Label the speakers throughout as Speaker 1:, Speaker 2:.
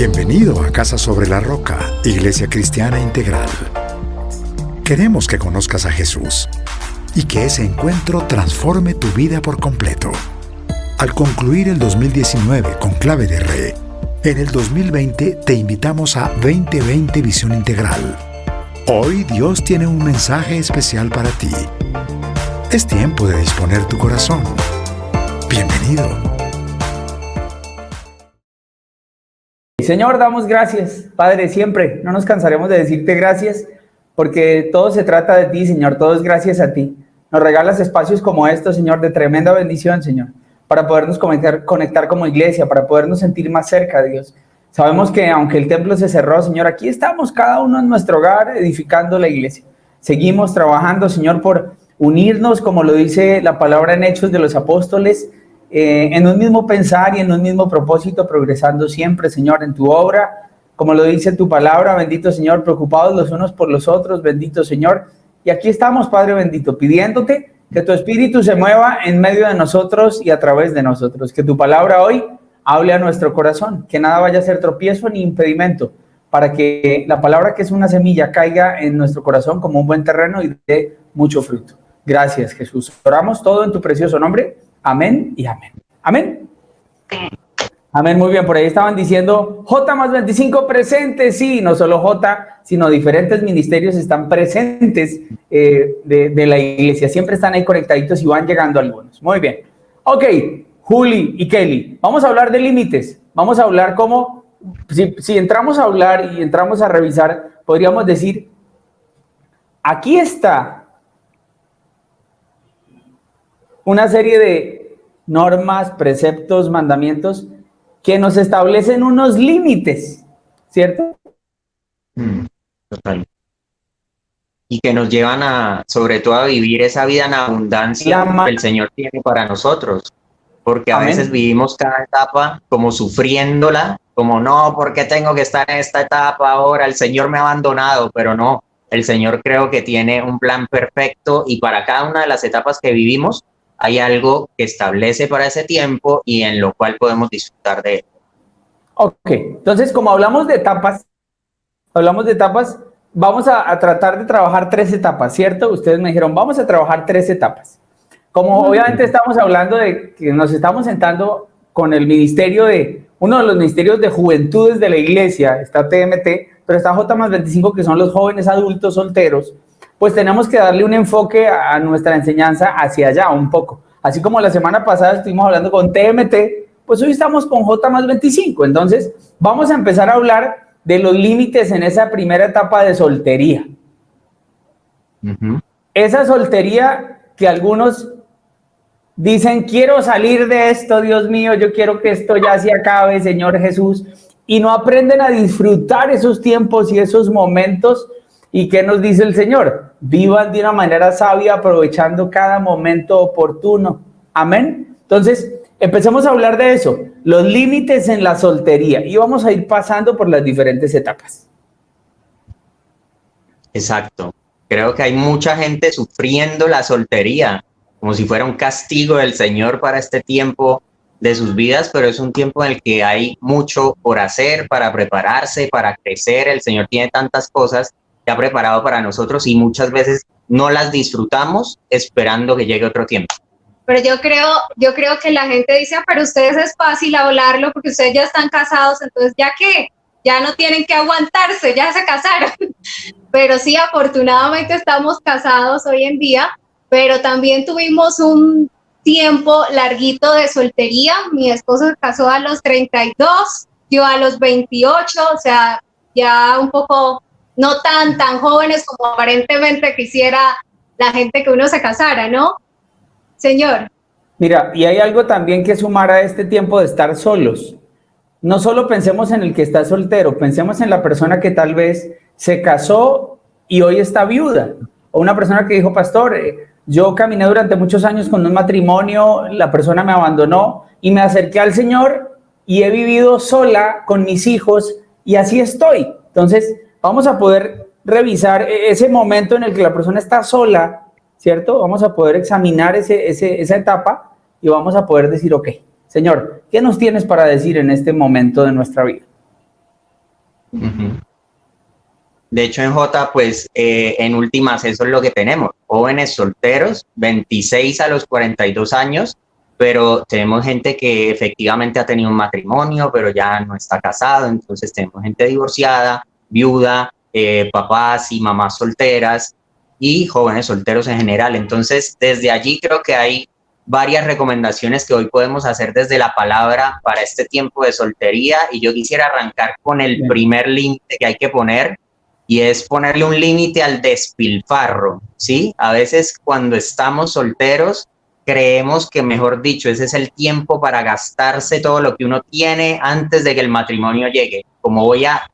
Speaker 1: Bienvenido a Casa sobre la Roca, Iglesia Cristiana Integral. Queremos que conozcas a Jesús y que ese encuentro transforme tu vida por completo. Al concluir el 2019 con Clave de Re, en el 2020 te invitamos a 2020 Visión Integral. Hoy Dios tiene un mensaje especial para ti. Es tiempo de disponer tu corazón. Bienvenido.
Speaker 2: Señor, damos gracias, Padre, siempre. No nos cansaremos de decirte gracias, porque todo se trata de ti, Señor. Todo es gracias a ti. Nos regalas espacios como estos, Señor, de tremenda bendición, Señor, para podernos conectar como iglesia, para podernos sentir más cerca de Dios. Sabemos que aunque el templo se cerró, Señor, aquí estamos cada uno en nuestro hogar edificando la iglesia. Seguimos trabajando, Señor, por unirnos, como lo dice la palabra en Hechos de los Apóstoles, en un mismo pensar y en un mismo propósito, progresando siempre, Señor, en tu obra, como lo dice tu palabra, bendito Señor, preocupados los unos por los otros, bendito Señor. Y aquí estamos, Padre bendito, pidiéndote que tu Espíritu se mueva en medio de nosotros y a través de nosotros, que tu palabra hoy hable a nuestro corazón, que nada vaya a ser tropiezo ni impedimento, para que la palabra, que es una semilla, caiga en nuestro corazón como un buen terreno y dé mucho fruto. Gracias, Jesús. Oramos todo en tu precioso nombre. Amén y amén. Amén. Amén, muy bien. Por ahí estaban diciendo J más 25 presentes. Sí, no solo J, sino diferentes ministerios están presentes de la iglesia. Siempre están ahí conectaditos y van llegando algunos. Muy bien. Ok, Juli y Kelly, vamos a hablar de límites. Vamos a hablar cómo, si entramos a hablar y entramos a revisar, podríamos decir, aquí está una serie de normas, preceptos, mandamientos que nos establecen unos límites, ¿cierto?
Speaker 3: Total. Y que nos llevan sobre todo a vivir esa vida en abundancia que el Señor tiene para nosotros. Porque a veces vivimos cada etapa como sufriéndola, como no, ¿por qué tengo que estar en esta etapa ahora? El Señor me ha abandonado, pero no, el Señor creo que tiene un plan perfecto y para cada una de las etapas que vivimos hay algo que establece para ese tiempo y en lo cual podemos disfrutar de él.
Speaker 2: Ok, entonces como hablamos de etapas, vamos a tratar de trabajar 3 etapas, ¿cierto? Ustedes me dijeron, vamos a trabajar 3 etapas. Como obviamente estamos hablando de que nos estamos sentando con el ministerio uno de los ministerios de juventudes de la iglesia, está TMT, pero está J más 25, que son los jóvenes adultos solteros, pues tenemos que darle un enfoque a nuestra enseñanza hacia allá un poco. Así como la semana pasada estuvimos hablando con TMT, pues hoy estamos con J más 25. Entonces vamos a empezar a hablar de los límites en esa primera etapa de soltería. Esa soltería que algunos dicen, quiero salir de esto, Dios mío, yo quiero que esto ya se acabe, Señor Jesús, y no aprenden a disfrutar esos tiempos y esos momentos. ¿Y qué nos dice el Señor? Vivan de una manera sabia, aprovechando cada momento oportuno. Amén. Entonces, empecemos a hablar de eso, los límites en la soltería, y vamos a ir pasando por las diferentes etapas.
Speaker 3: Exacto. Creo que hay mucha gente sufriendo la soltería, como si fuera un castigo del Señor para este tiempo de sus vidas, pero es un tiempo en el que hay mucho por hacer, para prepararse, para crecer. El Señor tiene tantas cosas que ha preparado para nosotros y muchas veces no las disfrutamos esperando que llegue otro tiempo.
Speaker 4: Pero yo creo que la gente dice, pero ustedes es fácil hablarlo porque ustedes ya están casados, entonces ya no tienen que aguantarse, ya se casaron. Pero sí, afortunadamente estamos casados hoy en día, pero también tuvimos un tiempo larguito de soltería. Mi esposo se casó a los 32, yo a los 28, o sea, ya un poco no tan jóvenes como aparentemente quisiera la gente que uno se casara, ¿no? Señor.
Speaker 2: Mira, y hay algo también que sumar a este tiempo de estar solos. No solo pensemos en el que está soltero, pensemos en la persona que tal vez se casó y hoy está viuda. O una persona que dijo, pastor, yo caminé durante muchos años con un matrimonio, la persona me abandonó y me acerqué al Señor y he vivido sola con mis hijos y así estoy. Entonces, vamos a poder revisar ese momento en el que la persona está sola, ¿cierto? Vamos a poder examinar esa etapa y vamos a poder decir, ok, Señor, ¿qué nos tienes para decir en este momento de nuestra vida?
Speaker 3: Ujú. De hecho, en J, pues en últimas eso es lo que tenemos. Jóvenes solteros, 26 a los 42 años, pero tenemos gente que efectivamente ha tenido un matrimonio, pero ya no está casado. Entonces tenemos gente divorciada, viuda, papás y mamás solteras y jóvenes solteros en general. Entonces, desde allí creo que hay varias recomendaciones que hoy podemos hacer desde la palabra para este tiempo de soltería. Y yo quisiera arrancar con el primer límite que hay que poner, y es ponerle un límite al despilfarro, ¿sí? A veces cuando estamos solteros creemos que, mejor dicho, ese es el tiempo para gastarse todo lo que uno tiene antes de que el matrimonio llegue. Como voy a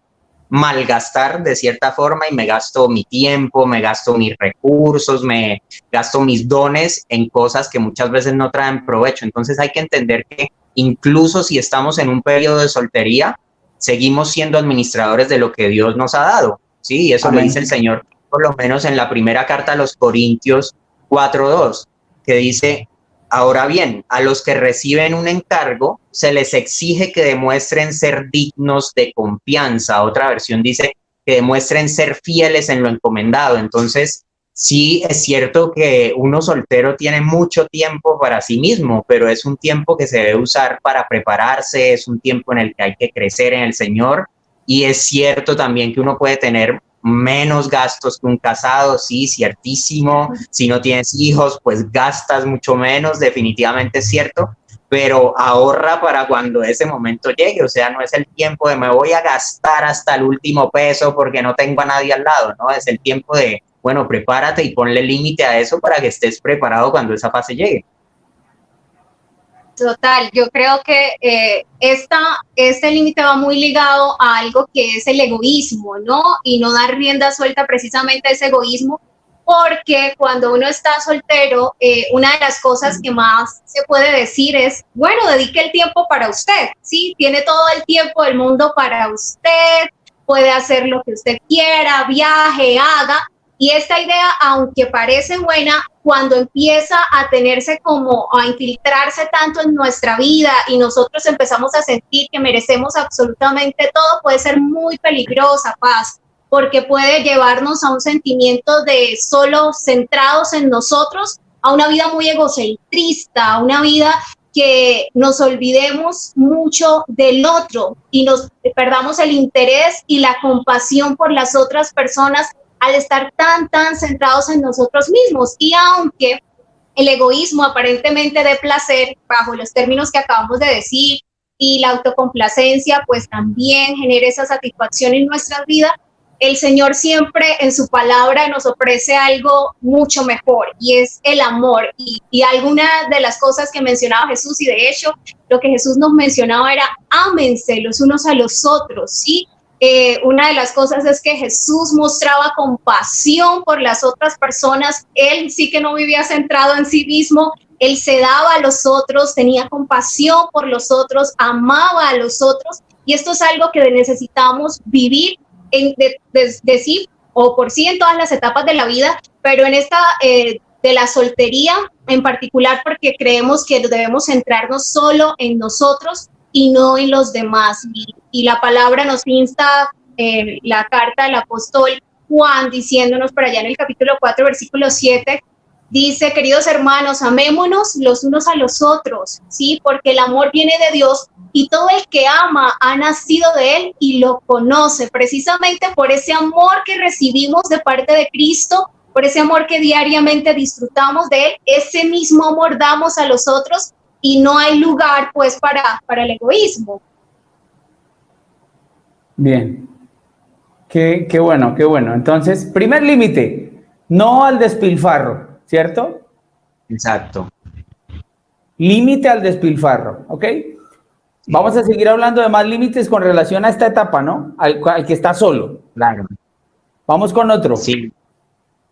Speaker 3: malgastar de cierta forma y me gasto mi tiempo, me gasto mis recursos, me gasto mis dones en cosas que muchas veces no traen provecho. Entonces hay que entender que incluso si estamos en un periodo de soltería, seguimos siendo administradores de lo que Dios nos ha dado. Sí, y eso Amén. Lo dice el Señor, por lo menos en la primera carta a los Corintios 4:2, que dice: ahora bien, a los que reciben un encargo se les exige que demuestren ser dignos de confianza. Otra versión dice que demuestren ser fieles en lo encomendado. Entonces, sí es cierto que uno soltero tiene mucho tiempo para sí mismo, pero es un tiempo que se debe usar para prepararse, es un tiempo en el que hay que crecer en el Señor. Y es cierto también que uno puede tener menos gastos que un casado, sí, ciertísimo. Si no tienes hijos, pues gastas mucho menos, definitivamente es cierto, pero ahorra para cuando ese momento llegue. O sea, no es el tiempo de me voy a gastar hasta el último peso porque no tengo a nadie al lado, ¿no? Es el tiempo de, bueno, prepárate y ponle límite a eso para que estés preparado cuando esa fase llegue.
Speaker 4: Total, yo creo que este límite va muy ligado a algo que es el egoísmo, ¿no? Y no dar rienda suelta precisamente a ese egoísmo, porque cuando uno está soltero, una de las cosas que más se puede decir es, bueno, dedique el tiempo para usted, ¿sí? Tiene todo el tiempo del mundo para usted, puede hacer lo que usted quiera, viaje, haga. Y esta idea, aunque parece buena, cuando empieza a tenerse como a infiltrarse tanto en nuestra vida y nosotros empezamos a sentir que merecemos absolutamente todo, puede ser muy peligrosa, Paz, porque puede llevarnos a un sentimiento de solo centrados en nosotros, a una vida muy egocentrista, a una vida que nos olvidemos mucho del otro y nos perdamos el interés y la compasión por las otras personas al estar tan centrados en nosotros mismos. Y aunque el egoísmo aparentemente de placer, bajo los términos que acabamos de decir, y la autocomplacencia, pues también genera esa satisfacción en nuestras vidas, el Señor siempre en su palabra nos ofrece algo mucho mejor, y es el amor. Y alguna de las cosas que mencionaba Jesús, y de hecho lo que Jesús nos mencionaba era: ámense los unos a los otros, ¿sí? Una de las cosas es que Jesús mostraba compasión por las otras personas. Él sí que no vivía centrado en sí mismo, él se daba a los otros, tenía compasión por los otros, amaba a los otros, y esto es algo que necesitamos vivir de sí o por sí en todas las etapas de la vida, pero en esta de la soltería en particular, porque creemos que debemos centrarnos solo en nosotros y no en los demás. Y la palabra nos insta, la carta del apóstol Juan, diciéndonos por allá en el capítulo 4, versículo 7, dice: queridos hermanos, amémonos los unos a los otros, ¿sí? Porque el amor viene de Dios, y todo el que ama ha nacido de él y lo conoce. Precisamente por ese amor que recibimos de parte de Cristo, por ese amor que diariamente disfrutamos de él, ese mismo amor damos a los otros, y no hay lugar pues para el egoísmo.
Speaker 2: Bien, qué bueno, qué bueno. Entonces, primer límite, no al despilfarro, ¿cierto?
Speaker 3: Exacto.
Speaker 2: Límite al despilfarro, ¿ok? Vamos a seguir hablando de más límites con relación a esta etapa, ¿no? Al que está solo.
Speaker 3: Claro.
Speaker 2: Vamos con otro.
Speaker 3: Sí.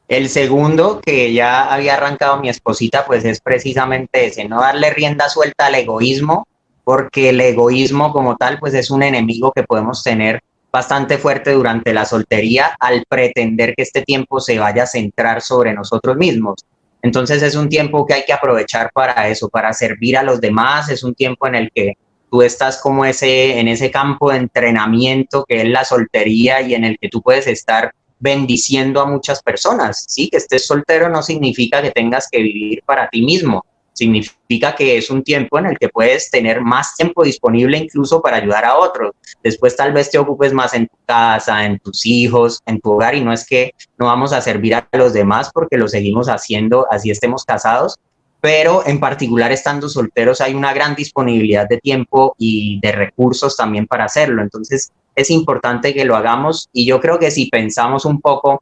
Speaker 3: El segundo, que ya había arrancado mi esposita, pues es precisamente ese: no darle rienda suelta al egoísmo, porque el egoísmo como tal, pues es un enemigo que podemos tener bastante fuerte durante la soltería al pretender que este tiempo se vaya a centrar sobre nosotros mismos. Entonces es un tiempo que hay que aprovechar para eso, para servir a los demás. Es un tiempo en el que tú estás como en ese campo de entrenamiento que es la soltería y en el que tú puedes estar bendiciendo a muchas personas, ¿sí? Que estés soltero no significa que tengas que vivir para ti mismo, significa que es un tiempo en el que puedes tener más tiempo disponible incluso para ayudar a otros. Después tal vez te ocupes más en tu casa, en tus hijos, en tu hogar, y no es que no vamos a servir a los demás porque lo seguimos haciendo así estemos casados, pero en particular estando solteros hay una gran disponibilidad de tiempo y de recursos también para hacerlo. Entonces es importante que lo hagamos, y yo creo que si pensamos un poco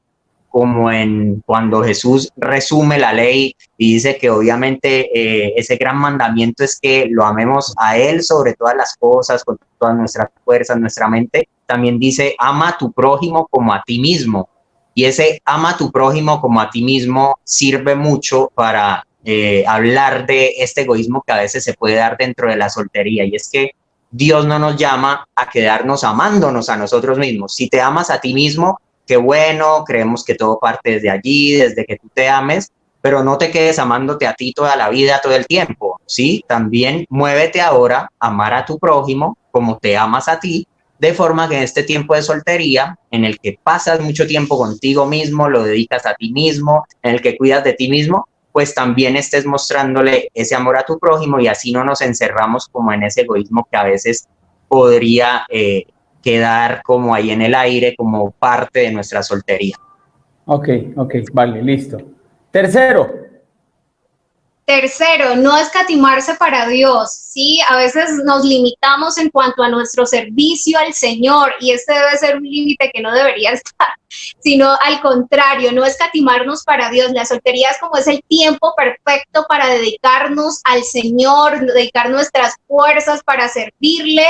Speaker 3: como en cuando Jesús resume la ley y dice que obviamente ese gran mandamiento es que lo amemos a Él sobre todas las cosas, con todas nuestras fuerzas, nuestra mente, también dice ama a tu prójimo como a ti mismo. Y ese ama a tu prójimo como a ti mismo sirve mucho para hablar de este egoísmo que a veces se puede dar dentro de la soltería, y es que Dios no nos llama a quedarnos amándonos a nosotros mismos. Si te amas a ti mismo, qué bueno, creemos que todo parte desde allí, desde que tú te ames, pero no te quedes amándote a ti toda la vida, todo el tiempo, ¿sí? También muévete ahora a amar a tu prójimo como te amas a ti, de forma que en este tiempo de soltería, en el que pasas mucho tiempo contigo mismo, lo dedicas a ti mismo, en el que cuidas de ti mismo, pues también estés mostrándole ese amor a tu prójimo, y así no nos encerramos como en ese egoísmo que a veces podría quedar como ahí en el aire, como parte de nuestra soltería.
Speaker 2: Ok, vale, listo. Tercero,
Speaker 4: no escatimarse para Dios, ¿sí? A veces nos limitamos en cuanto a nuestro servicio al Señor, y este debe ser un límite que no debería estar, sino al contrario, no escatimarnos para Dios. La soltería es como es el tiempo perfecto para dedicarnos al Señor, dedicar nuestras fuerzas para servirle.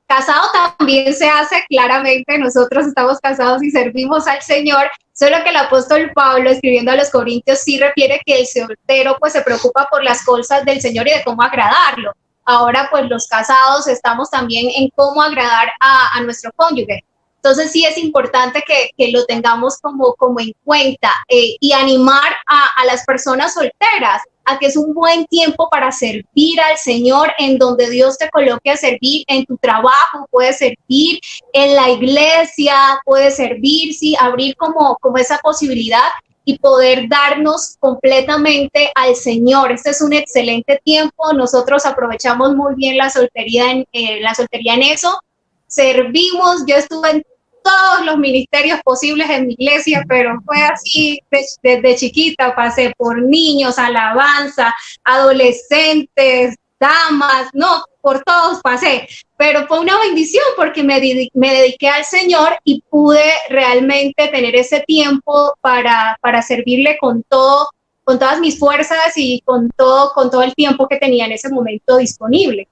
Speaker 4: Casado también se hace, claramente, nosotros estamos casados y servimos al Señor, solo que el apóstol Pablo, escribiendo a los Corintios, sí refiere que el soltero pues se preocupa por las cosas del Señor y de cómo agradarlo. Ahora pues los casados estamos también en cómo agradar a nuestro cónyuge. Entonces sí es importante que lo tengamos como en cuenta, y animar a las personas solteras a que es un buen tiempo para servir al Señor en donde Dios te coloque a servir. En tu trabajo puedes servir, en la iglesia puedes servir, sí, abrir como esa posibilidad y poder darnos completamente al Señor. Este es un excelente tiempo. Nosotros aprovechamos muy bien la soltería en eso. Servimos, yo estuve en todos los ministerios posibles en mi iglesia, pero fue así desde chiquita. Pasé por niños, alabanza, adolescentes, damas, no, por todos pasé, pero fue una bendición porque me dediqué al Señor y pude realmente tener ese tiempo para servirle con todas mis fuerzas y con todo el tiempo que tenía en ese momento disponible.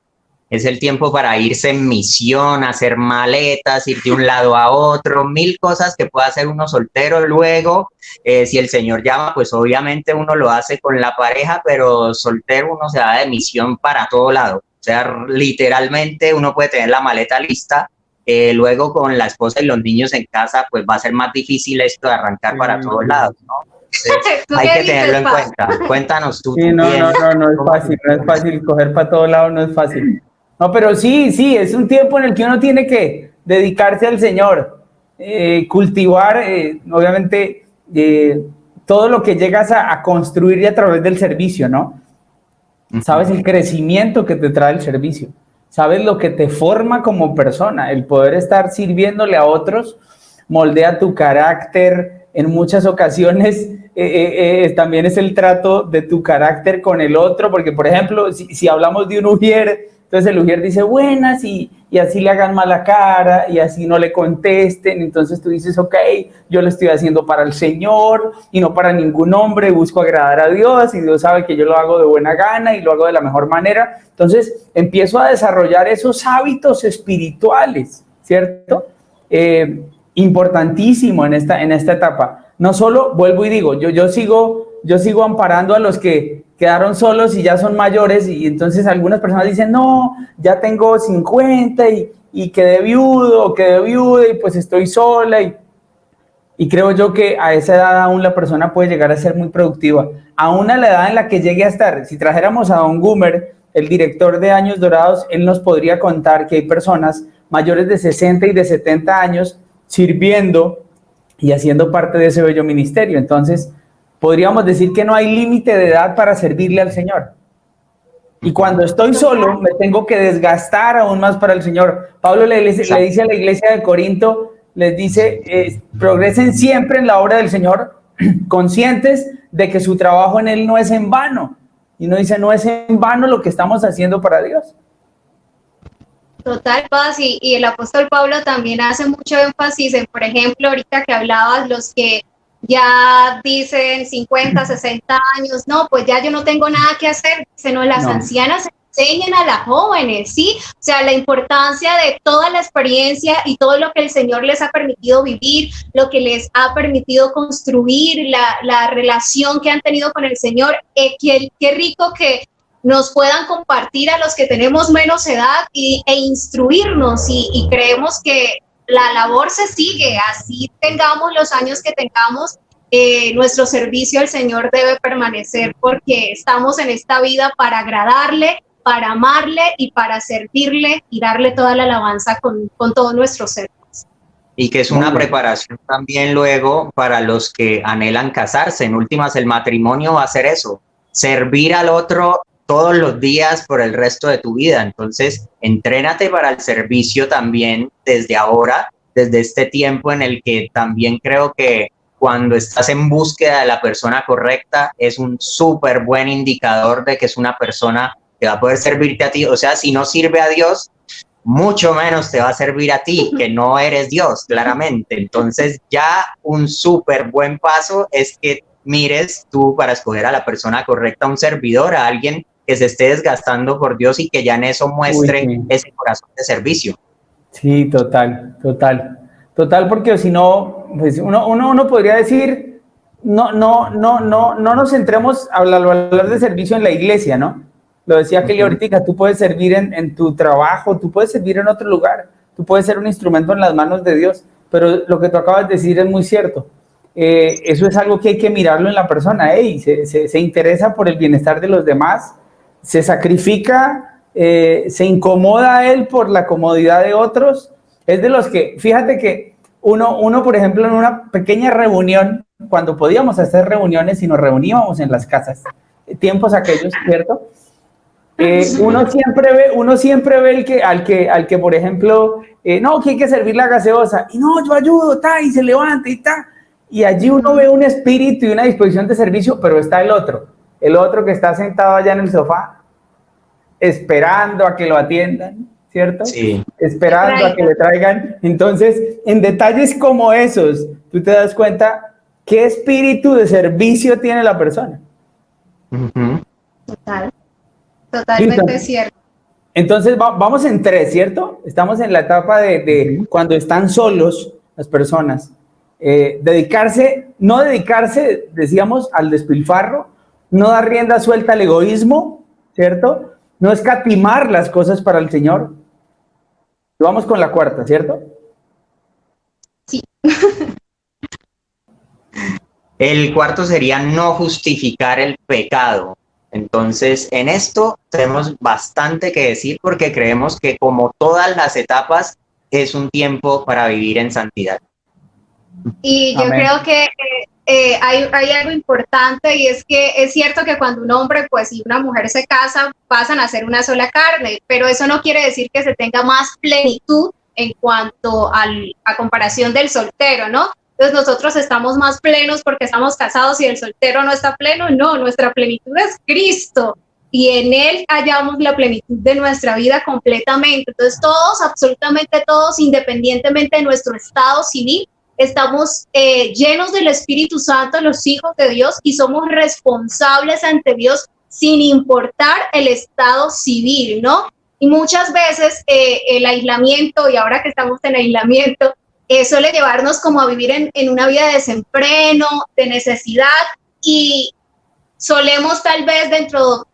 Speaker 3: Es el tiempo para irse en misión, hacer maletas, ir de un lado a otro, 1000 cosas que puede hacer uno soltero. Luego, si el Señor llama, pues obviamente uno lo hace con la pareja, pero soltero uno se va de misión para todo lado. O sea, literalmente uno puede tener la maleta lista, luego con la esposa y los niños en casa, pues va a ser más difícil esto de arrancar para todos lados, ¿no? Entonces, hay que tenerlo en cuenta. Cuéntanos tú.
Speaker 2: Sí, no es fácil, coger para todos lados no es fácil. No, pero sí, es un tiempo en el que uno tiene que dedicarse al Señor, cultivar, obviamente, todo lo que llegas a construir y a través del servicio, ¿no? Sabes el crecimiento que te trae el servicio, sabes lo que te forma como persona, el poder estar sirviéndole a otros, moldea tu carácter. En muchas ocasiones también es el trato de tu carácter con el otro, porque por ejemplo, si hablamos de un ujier, entonces el ujier dice buenas y así le hagan mala cara y así no le contesten, entonces tú dices ok, yo lo estoy haciendo para el Señor y no para ningún hombre, busco agradar a Dios y Dios sabe que yo lo hago de buena gana y lo hago de la mejor manera. Entonces empiezo a desarrollar esos hábitos espirituales, ¿cierto? Importantísimo en esta etapa. No solo, vuelvo y digo, yo sigo amparando a los que quedaron solos y ya son mayores, y entonces algunas personas dicen, no, ya tengo 50 y quedé viudo o quedé viuda y pues estoy sola, y creo yo que a esa edad aún la persona puede llegar a ser muy productiva, aún a la edad en la que llegue a estar. Si trajéramos a Don Gumer, el director de Años Dorados, él nos podría contar que hay personas mayores de 60 y de 70 años sirviendo y haciendo parte de ese bello ministerio. Entonces, podríamos decir que no hay límite de edad para servirle al Señor. Y cuando estoy solo, me tengo que desgastar aún más para el Señor. Pablo le dice a la iglesia de Corinto, les dice, progresen siempre en la obra del Señor, conscientes de que su trabajo en Él no es en vano. Y no dice, no es en vano lo que estamos haciendo para Dios.
Speaker 4: Total, Paz, y el apóstol Pablo también hace mucho énfasis en, por ejemplo, ahorita que hablabas, los que ya dicen 50, 60 años, no, pues ya yo no tengo nada que hacer, sino las ancianas enseñan a las jóvenes, ¿sí? O sea, la importancia de toda la experiencia y todo lo que el Señor les ha permitido vivir, lo que les ha permitido construir, la relación que han tenido con el Señor, qué rico que nos puedan compartir a los que tenemos menos edad e instruirnos y creemos que la labor se sigue, así tengamos los años que tengamos, nuestro servicio al Señor debe permanecer porque estamos en esta vida para agradarle, para amarle y para servirle y darle toda la alabanza con todo nuestro ser.
Speaker 3: Y que es una preparación también luego para los que anhelan casarse. En últimas, el matrimonio va a ser eso, servir al otro todos los días por el resto de tu vida. Entonces, entrénate para el servicio también desde ahora, desde este tiempo en el que también creo que cuando estás en búsqueda de la persona correcta, es un súper buen indicador de que es una persona que va a poder servirte a ti. O sea, si no sirve a Dios, mucho menos te va a servir a ti, que no eres Dios, claramente. Entonces, ya un súper buen paso es que mires tú para escoger a la persona correcta, un servidor, a alguien que se esté desgastando por Dios y que ya en eso muestre ese corazón de servicio. Sí, total, porque si no, pues uno podría decir, no nos centremos a hablar de servicio en la iglesia, ¿no? Lo decía Kelly ahorita, tú puedes servir en tu trabajo, tú puedes servir en otro lugar, tú puedes ser un instrumento en las manos de Dios, pero lo que tú acabas de decir es muy cierto. Eso es algo que hay que mirarlo en la persona, se interesa por el bienestar de los demás, se sacrifica, se incomoda a él por la comodidad de otros. Es de los que, fíjate que uno, por ejemplo, en una pequeña reunión, cuando podíamos hacer reuniones y nos reuníamos en las casas, tiempos aquellos, ¿cierto? Uno siempre ve al que, por ejemplo, no, que hay que servir la gaseosa, y no, yo ayudo, y se levanta, y allí uno ve un espíritu y una disposición de servicio, pero está el otro que está sentado allá en el sofá, esperando a que lo atiendan, ¿cierto? Sí. Esperando a que le traigan. Entonces, en detalles como esos, tú te das cuenta qué espíritu de servicio tiene la persona. Totalmente cierto. Entonces, vamos en 3, ¿cierto? Estamos en la etapa de cuando están solos las personas. No dedicarse, decíamos, al despilfarro, no dar rienda suelta al egoísmo, ¿cierto? No escatimar las cosas para el Señor. Vamos con la 4, ¿cierto?
Speaker 4: Sí.
Speaker 3: El 4 sería no justificar el pecado. Entonces, en esto tenemos bastante que decir porque creemos que como todas las etapas es un tiempo para vivir en santidad.
Speaker 4: Y yo creo que hay algo importante y es que es cierto que cuando un hombre pues y una mujer se casan pasan a ser una sola carne, pero eso no quiere decir que se tenga más plenitud en cuanto a comparación del soltero, ¿no? Entonces nosotros estamos más plenos porque estamos casados y el soltero no está pleno. No, nuestra plenitud es Cristo y en Él hallamos la plenitud de nuestra vida completamente. Entonces todos, absolutamente todos, independientemente de nuestro estado civil, estamos llenos del Espíritu Santo, los hijos de Dios, y somos responsables ante Dios sin importar el estado civil, ¿no? Y muchas veces el aislamiento, y ahora que estamos en aislamiento, suele llevarnos como a vivir en una vida de desenfreno, de necesidad, y solemos tal vez dentro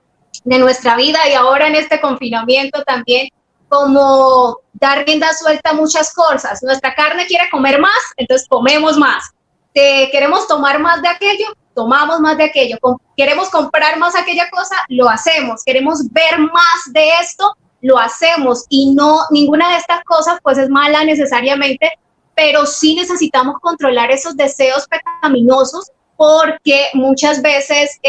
Speaker 4: de nuestra vida y ahora en este confinamiento también como dar rienda suelta a muchas cosas. Nuestra carne quiere comer más, entonces comemos más. Queremos tomar más de aquello, tomamos más de aquello, queremos comprar más aquella cosa, lo hacemos, queremos ver más de esto, lo hacemos, y no, ninguna de estas cosas pues es mala necesariamente, pero sí necesitamos controlar esos deseos pecaminosos, porque muchas veces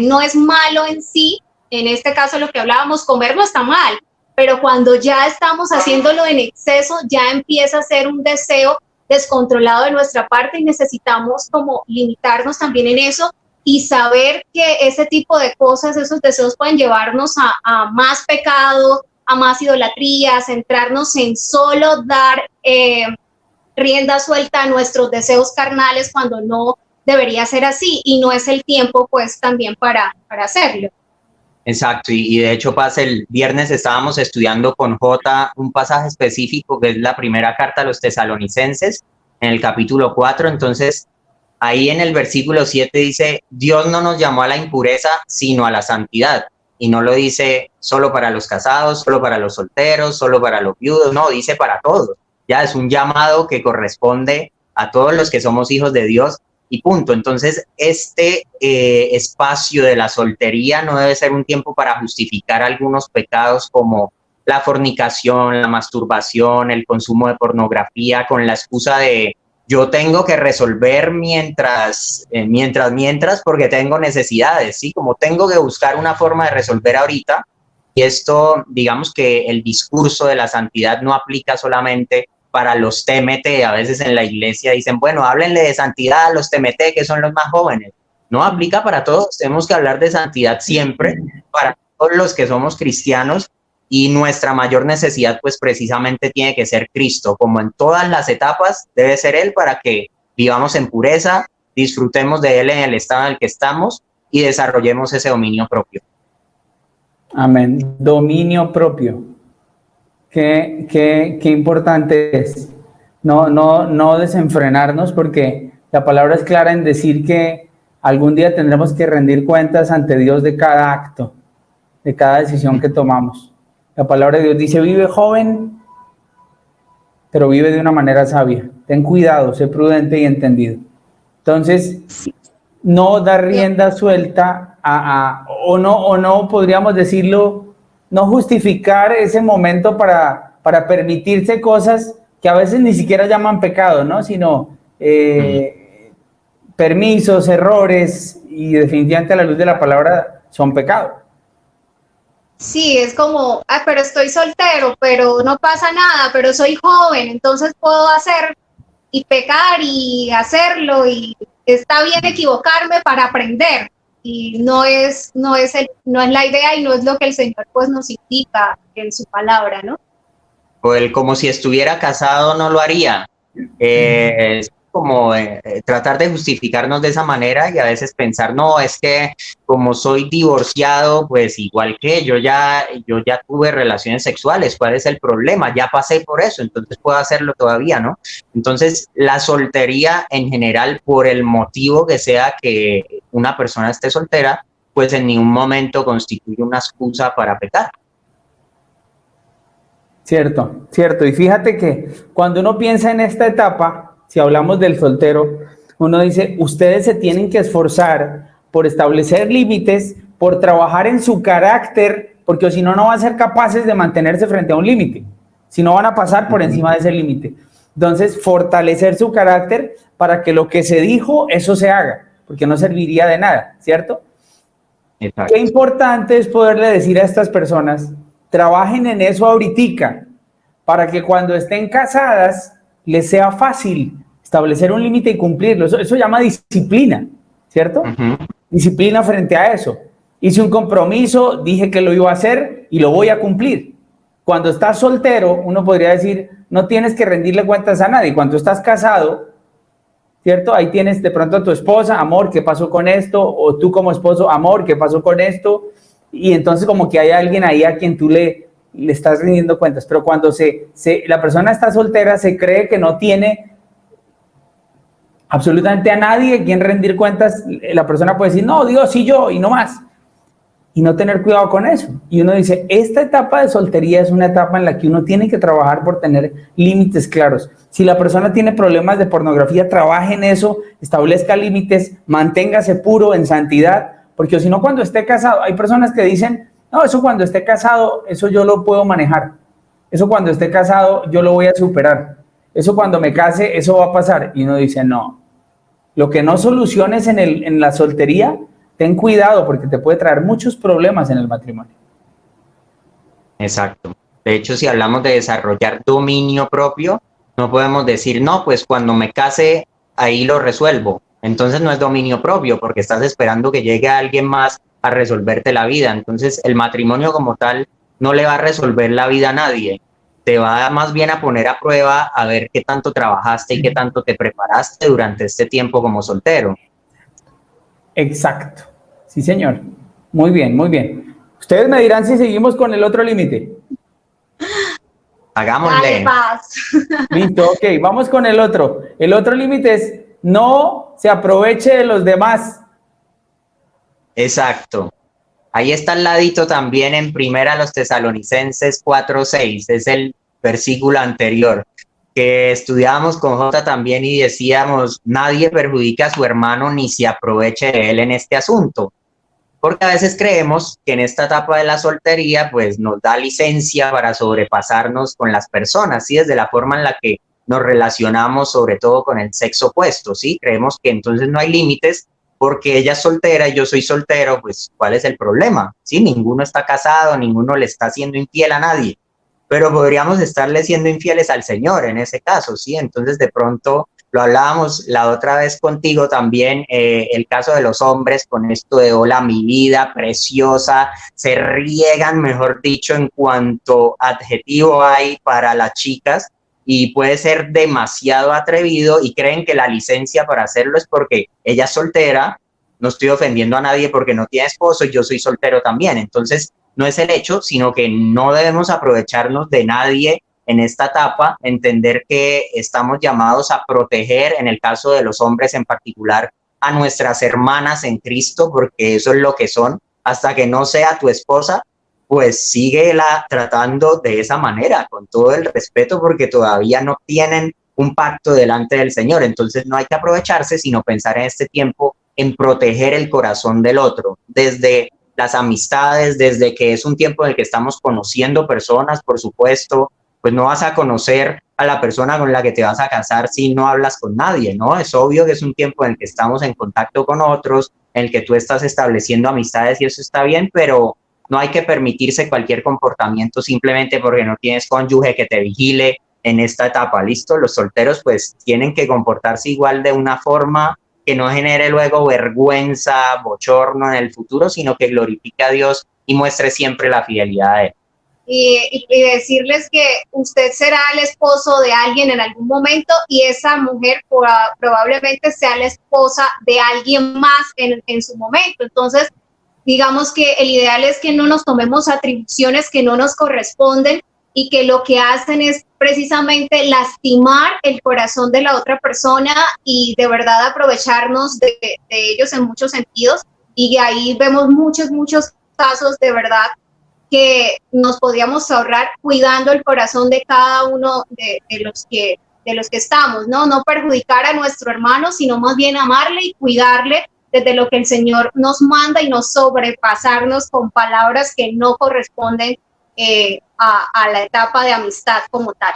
Speaker 4: no es malo en sí. En este caso, lo que hablábamos, comer no está mal, pero cuando ya estamos haciéndolo en exceso, ya empieza a ser un deseo descontrolado de nuestra parte, y necesitamos como limitarnos también en eso y saber que ese tipo de cosas, esos deseos pueden llevarnos a más pecado, a más idolatría, a centrarnos en solo dar rienda suelta a nuestros deseos carnales, cuando no debería ser así, y no es el tiempo pues también para hacerlo.
Speaker 3: Exacto, y de hecho el viernes estábamos estudiando con Jota un pasaje específico que es la primera carta a los tesalonicenses, en el capítulo 4, entonces ahí en el versículo 7 dice, Dios no nos llamó a la impureza, sino a la santidad, y no lo dice solo para los casados, solo para los solteros, solo para los viudos, no, dice para todos, ya es un llamado que corresponde a todos los que somos hijos de Dios, y punto. Entonces, este espacio de la soltería no debe ser un tiempo para justificar algunos pecados como la fornicación, la masturbación, el consumo de pornografía, con la excusa de yo tengo que resolver mientras, porque tengo necesidades, ¿sí? Como tengo que buscar una forma de resolver ahorita, y esto, digamos que el discurso de la santidad no aplica solamente para los TMT. A veces en la iglesia dicen, bueno, háblenle de santidad a los TMT, que son los más jóvenes. No aplica para todos, tenemos que hablar de santidad siempre, para todos los que somos cristianos, y nuestra mayor necesidad pues precisamente tiene que ser Cristo, como en todas las etapas debe ser Él, para que vivamos en pureza, disfrutemos de Él en el estado en el que estamos y desarrollemos ese dominio propio.
Speaker 2: Amén, dominio propio. Qué importante es no desenfrenarnos, porque la palabra es clara en decir que algún día tendremos que rendir cuentas ante Dios de cada acto, de cada decisión que tomamos. La palabra de Dios dice, vive joven, pero vive de una manera sabia. Ten cuidado, sé prudente y entendido. Entonces, no dar rienda suelta o no podríamos decirlo, no justificar ese momento para permitirse cosas que a veces ni siquiera llaman pecado, ¿no? Sino permisos, errores, y definitivamente a la luz de la palabra son pecado.
Speaker 4: Sí, es como, pero estoy soltero, pero no pasa nada, pero soy joven, entonces puedo hacer y pecar y hacerlo, y está bien equivocarme para aprender. Y no es la idea, y no es lo que el Señor pues nos indica en su palabra, ¿no?
Speaker 3: O el como si estuviera casado no lo haría. Es como tratar de justificarnos de esa manera, y a veces pensar, no, es que como soy divorciado, pues igual que yo ya tuve relaciones sexuales, ¿cuál es el problema? Ya pasé por eso, entonces puedo hacerlo todavía, ¿no? Entonces, la soltería en general, por el motivo que sea que una persona esté soltera, pues en ningún momento constituye una excusa para pecar.
Speaker 2: Cierto. Y fíjate que cuando uno piensa en esta etapa, si hablamos del soltero, uno dice, ustedes se tienen que esforzar por establecer límites, por trabajar en su carácter, porque si no, no van a ser capaces de mantenerse frente a un límite, si no van a pasar por encima de ese límite. Entonces, fortalecer su carácter para que lo que se dijo, eso se haga, porque no serviría de nada, ¿cierto? Exacto. Qué importante es poderle decir a estas personas, trabajen en eso ahoritica, para que cuando estén casadas les sea fácil establecer un límite y cumplirlo. Eso llama disciplina, ¿cierto? Disciplina frente a eso. Hice un compromiso, dije que lo iba a hacer y lo voy a cumplir. Cuando estás soltero, uno podría decir, no tienes que rendirle cuentas a nadie. Cuando estás casado, ¿cierto? Ahí tienes de pronto a tu esposa, amor, ¿qué pasó con esto? O tú como esposo, amor, ¿qué pasó con esto? Y entonces como que hay alguien ahí a quien tú le estás rindiendo cuentas. Pero cuando la persona está soltera, se cree que no tiene absolutamente a nadie a quien rendir cuentas. La persona puede decir, no, Dios y yo, y no más. y no tener cuidado con eso. Y uno dice, esta etapa de soltería es una etapa en la que uno tiene que trabajar por tener límites claros. Si la persona tiene problemas de pornografía, trabaje en eso, establezca límites, manténgase puro en santidad, porque si no, cuando esté casado, hay personas que dicen, no, eso cuando esté casado, eso yo lo puedo manejar. Eso cuando esté casado, yo lo voy a superar. Eso cuando me case, eso va a pasar. Y uno dice, no, lo que no soluciones en la soltería, ten cuidado porque te puede traer muchos problemas en el matrimonio.
Speaker 3: Exacto. De hecho, si hablamos de desarrollar dominio propio, no podemos decir, no, pues cuando me case, ahí lo resuelvo. Entonces no es dominio propio porque estás esperando que llegue alguien más a resolverte la vida. Entonces el matrimonio como tal no le va a resolver la vida a nadie. Te va más bien a poner a prueba a ver qué tanto trabajaste y qué tanto te preparaste durante este tiempo como soltero.
Speaker 2: Exacto. Sí, señor. Muy bien, muy bien. Ustedes me dirán si seguimos con el otro límite.
Speaker 3: Hagámosle.
Speaker 2: Listo, ok, vamos con el otro. El otro límite es no se aproveche de los demás.
Speaker 3: Exacto. Ahí está al ladito también en Primera los Tesalonicenses 4:6, es el versículo anterior, que estudiábamos con Jota también y decíamos, nadie perjudica a su hermano ni se aproveche de él en este asunto. Porque a veces creemos que en esta etapa de la soltería, pues nos da licencia para sobrepasarnos con las personas, ¿sí? Desde la forma en la que nos relacionamos, sobre todo con el sexo opuesto, ¿sí? Creemos que entonces no hay límites porque ella es soltera y yo soy soltero, pues ¿cuál es el problema? ¿Sí? Ninguno está casado, ninguno le está siendo infiel a nadie, pero podríamos estarle siendo infieles al Señor en ese caso, ¿sí? Entonces de pronto lo hablábamos la otra vez contigo también, el caso de los hombres con esto de hola mi vida, preciosa, se riegan, mejor dicho, en cuanto adjetivo hay para las chicas y puede ser demasiado atrevido y creen que la licencia para hacerlo es porque ella es soltera, no estoy ofendiendo a nadie porque no tiene esposo y yo soy soltero también, entonces no es el hecho, sino que no debemos aprovecharnos de nadie en esta etapa, entender que estamos llamados a proteger, en el caso de los hombres en particular, a nuestras hermanas en Cristo, porque eso es lo que son, hasta que no sea tu esposa, pues síguela tratando de esa manera, con todo el respeto, porque todavía no tienen un pacto delante del Señor, entonces no hay que aprovecharse, sino pensar en este tiempo en proteger el corazón del otro, desde las amistades, desde que es un tiempo en el que estamos conociendo personas, por supuesto, pues no vas a conocer a la persona con la que te vas a casar si no hablas con nadie, ¿no? Es obvio que es un tiempo en el que estamos en contacto con otros, en el que tú estás estableciendo amistades y eso está bien, pero no hay que permitirse cualquier comportamiento simplemente porque no tienes cónyuge que te vigile en esta etapa, ¿listo? Los solteros pues tienen que comportarse igual de una forma que no genere luego vergüenza, bochorno en el futuro, sino que glorifique a Dios y muestre siempre la fidelidad a Él.
Speaker 4: Y decirles que usted será el esposo de alguien en algún momento y esa mujer probablemente sea la esposa de alguien más en su momento. Entonces, digamos que el ideal es que no nos tomemos atribuciones que no nos corresponden y que lo que hacen es precisamente lastimar el corazón de la otra persona y de verdad aprovecharnos de ellos en muchos sentidos. Y ahí vemos muchos casos de verdad que nos podríamos ahorrar cuidando el corazón de cada uno de los que estamos, ¿no? No perjudicar a nuestro hermano, sino más bien amarle y cuidarle desde lo que el Señor nos manda y no sobrepasarnos con palabras que no corresponden a la etapa de amistad como tal.